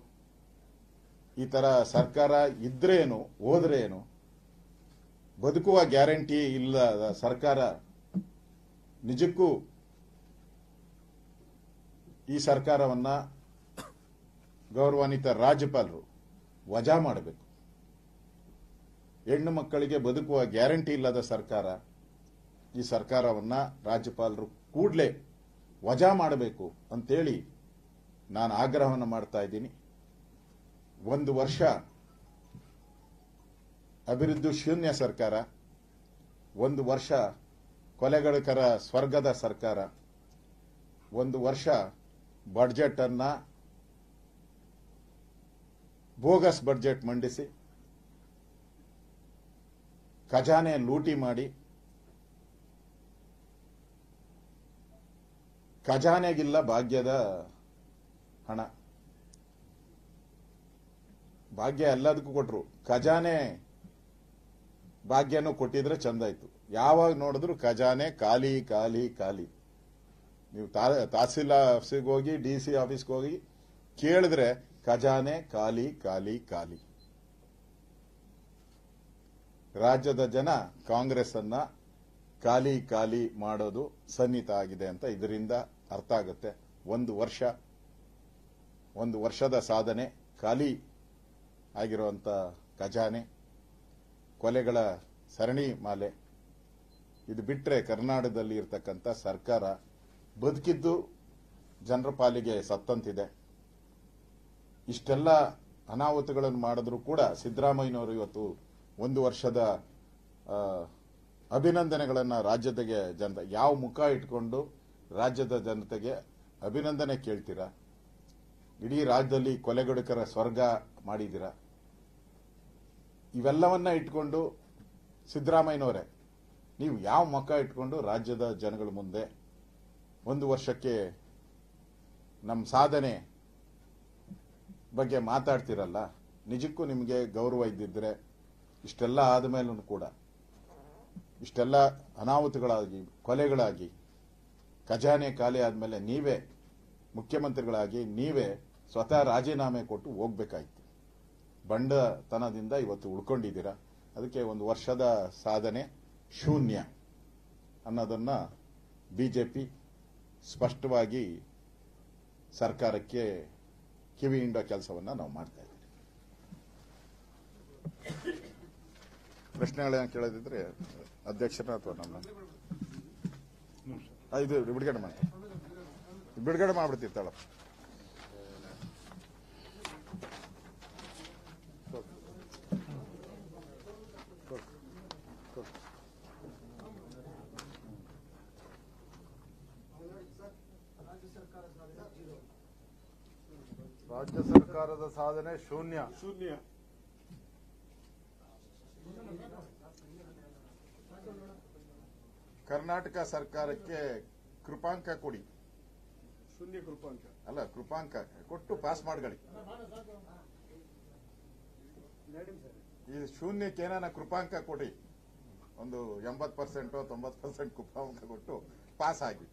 ಈ ತರ ಸರ್ಕಾರ ಇದ್ರೇನು ಹೋದ್ರೇನು? ಬದುಕುವ ಗ್ಯಾರಂಟಿ ಇಲ್ಲದ ಸರ್ಕಾರ ನಿಜಕ್ಕೂ ಈ ಸರ್ಕಾರವನ್ನ ಗೌರವಾನ್ವಿತ ರಾಜ್ಯಪಾಲರು ವಜಾ ಮಾಡಬೇಕು. ಹೆಣ್ಣು ಮಕ್ಕಳಿಗೆ ಬದುಕುವ ಗ್ಯಾರಂಟಿ ಇಲ್ಲದ ಸರ್ಕಾರ, ಈ ಸರ್ಕಾರವನ್ನ ರಾಜ್ಯಪಾಲರು ಕೂಡಲೇ ವಜಾ ಮಾಡಬೇಕು ಅಂತೇಳಿ ನಾನು ಆಗ್ರಹವನ್ನು ಮಾಡ್ತಾ ಇದ್ದೀನಿ. 1 ವರ್ಷ ಅಭಿವೃದ್ಧಿ ಶೂನ್ಯ ಸರ್ಕಾರ, 1 ವರ್ಷ ಕೊಲೆಗಡಕರ ಸ್ವರ್ಗದ ಸರ್ಕಾರ, 1 ವರ್ಷ ಬಡ್ಜೆಟ್ ಅನ್ನ ಬೋಗಸ್ ಬಡ್ಜೆಟ್ ಮಂಡಿಸಿ ಖಜಾನೆ ಲೂಟಿ ಮಾಡಿ ಖಜಾನೆಗಿಲ್ಲ ಭಾಗ್ಯದ ಹಣ. ಭಾಗ್ಯ ಎಲ್ಲದಕ್ಕೂ ಕೊಟ್ರು, ಖಜಾನೆ ಭಾಗ್ಯನೂ ಕೊಟ್ಟಿದ್ರೆ ಚಂದ ಇತ್ತು. ಯಾವಾಗ ನೋಡಿದ್ರು ಖಜಾನೆ ಖಾಲಿ ಖಾಲಿ ಖಾಲಿ. ನೀವು ತಹಸೀಲ್ ಆಫೀಸ್ಗೆ ಹೋಗಿ, ಡಿಸಿ ಆಫೀಸ್ಗೆ ಹೋಗಿ ಕೇಳಿದ್ರೆ ಖಜಾನೆ ಖಾಲಿ ಖಾಲಿ ಖಾಲಿ. ರಾಜ್ಯದ ಜನ ಕಾಂಗ್ರೆಸ್ ಅನ್ನ ಖಾಲಿ ಖಾಲಿ ಮಾಡೋದು ಸನ್ನಿಹಿತ ಆಗಿದೆ ಅಂತ ಇದರಿಂದ ಅರ್ಥ ಆಗುತ್ತೆ. 1 ವರ್ಷದ ಸಾಧನೆ, ಖಾಲಿ ಆಗಿರುವಂತ ಖಜಾನೆ, ಕೊಲೆಗಳ ಸರಣಿ ಮಾಲೆ. ಇದು ಬಿಟ್ರೆ ಕರ್ನಾಟಕದಲ್ಲಿ ಇರತಕ್ಕಂಥ ಸರ್ಕಾರ ಬದುಕಿದ್ದು ಜನರ ಪಾಲಿಗೆ ಸತ್ತಂತಿದೆ. ಇಷ್ಟೆಲ್ಲ ಅನಾಹುತಗಳನ್ನು ಮಾಡಿದ್ರು ಕೂಡ ಸಿದ್ದರಾಮಯ್ಯನವರು ಇವತ್ತು 1 ವರ್ಷದ ಅಭಿನಂದನೆಗಳನ್ನ ರಾಜ್ಯದ ಜನತೆ, ಯಾವ ಮುಖ ಇಟ್ಕೊಂಡು ರಾಜ್ಯದ ಜನತೆಗೆ ಅಭಿನಂದನೆ ಕೇಳ್ತೀರಾ? ಇಡೀ ರಾಜ್ಯದಲ್ಲಿ ಕೊಲೆಗಡುಕರ ಸ್ವರ್ಗ ಮಾಡಿದ್ದೀರಾ. ಇವೆಲ್ಲವನ್ನ ಇಟ್ಕೊಂಡು ಸಿದ್ದರಾಮಯ್ಯನವರೇ, ನೀವು ಯಾವ ಮುಖ ಇಟ್ಕೊಂಡು ರಾಜ್ಯದ ಜನಗಳ ಮುಂದೆ 1 ವರ್ಷಕ್ಕೆ ನಮ್ಮ ಸಾಧನೆ ಬಗ್ಗೆ ಮಾತಾಡ್ತಿರಲ್ಲ? ನಿಜಕ್ಕೂ ನಿಮಗೆ ಗೌರವ ಇದ್ದಿದ್ರೆ ಇಷ್ಟೆಲ್ಲ ಆದಮೇಲೂ ಕೂಡ, ಇಷ್ಟೆಲ್ಲ ಅನಾಹುತಗಳಾಗಿ, ಕೊಲೆಗಳಾಗಿ, ಖಜಾನೆ ಖಾಲಿ ಆದ್ಮೇಲೆ ನೀವೇ ಮುಖ್ಯಮಂತ್ರಿಗಳಾಗಿ ನೀವೇ ಸ್ವತಃ ರಾಜೀನಾಮೆ ಕೊಟ್ಟು ಹೋಗ್ಬೇಕಾಯ್ತು. ಬಂಡತನದಿಂದ ಇವತ್ತು ಉಳ್ಕೊಂಡಿದ್ದೀರಾ. ಅದಕ್ಕೆ 1 ವರ್ಷದ ಸಾಧನೆ ಶೂನ್ಯ ಅನ್ನೋದನ್ನ ಬಿಜೆಪಿ ಸ್ಪಷ್ಟವಾಗಿ ಸರ್ಕಾರಕ್ಕೆ ಕಿವಿ ಹಿಂಡೋ ಕೆಲಸವನ್ನ ನಾವು ಮಾಡ್ತಾ ಇದ್ದೀವಿ. ಪ್ರಶ್ನೆಗಳೇನು ಕೇಳೋದಿದ್ರೆ ಅಧ್ಯಕ್ಷರ ಅಥವಾ ನಮ್ಮ ಇದು ಬಿಡುಗಡೆ ಮಾಡ್ಬಿಡ್ತಿರ್ತಾಳ. ರಾಜ್ಯ ಸರ್ಕಾರದ ಸಾಧನೆ ಶೂನ್ಯ. ಕರ್ನಾಟಕ ಸರ್ಕಾರಕ್ಕೆ ಕೃಪಾಂಕ ಕೊಡಿ. ಶೂನ್ಯ ಕೃಪಾಂಕ ಅಲ್ಲ, ಕೃಪಾಂಕ ಕೊಟ್ಟು ಪಾಸ್ ಮಾಡ್ಕೊಳ್ಳಿ. ಈ ಶೂನ್ಯಕ್ಕೆ ಏನಾನ ಕೃಪಾಂಕ ಕೊಡಿ. ಒಂದು 80% 90% ಕೃಪಾಂಕ ಕೊಟ್ಟು ಪಾಸ್ ಆಗಿ.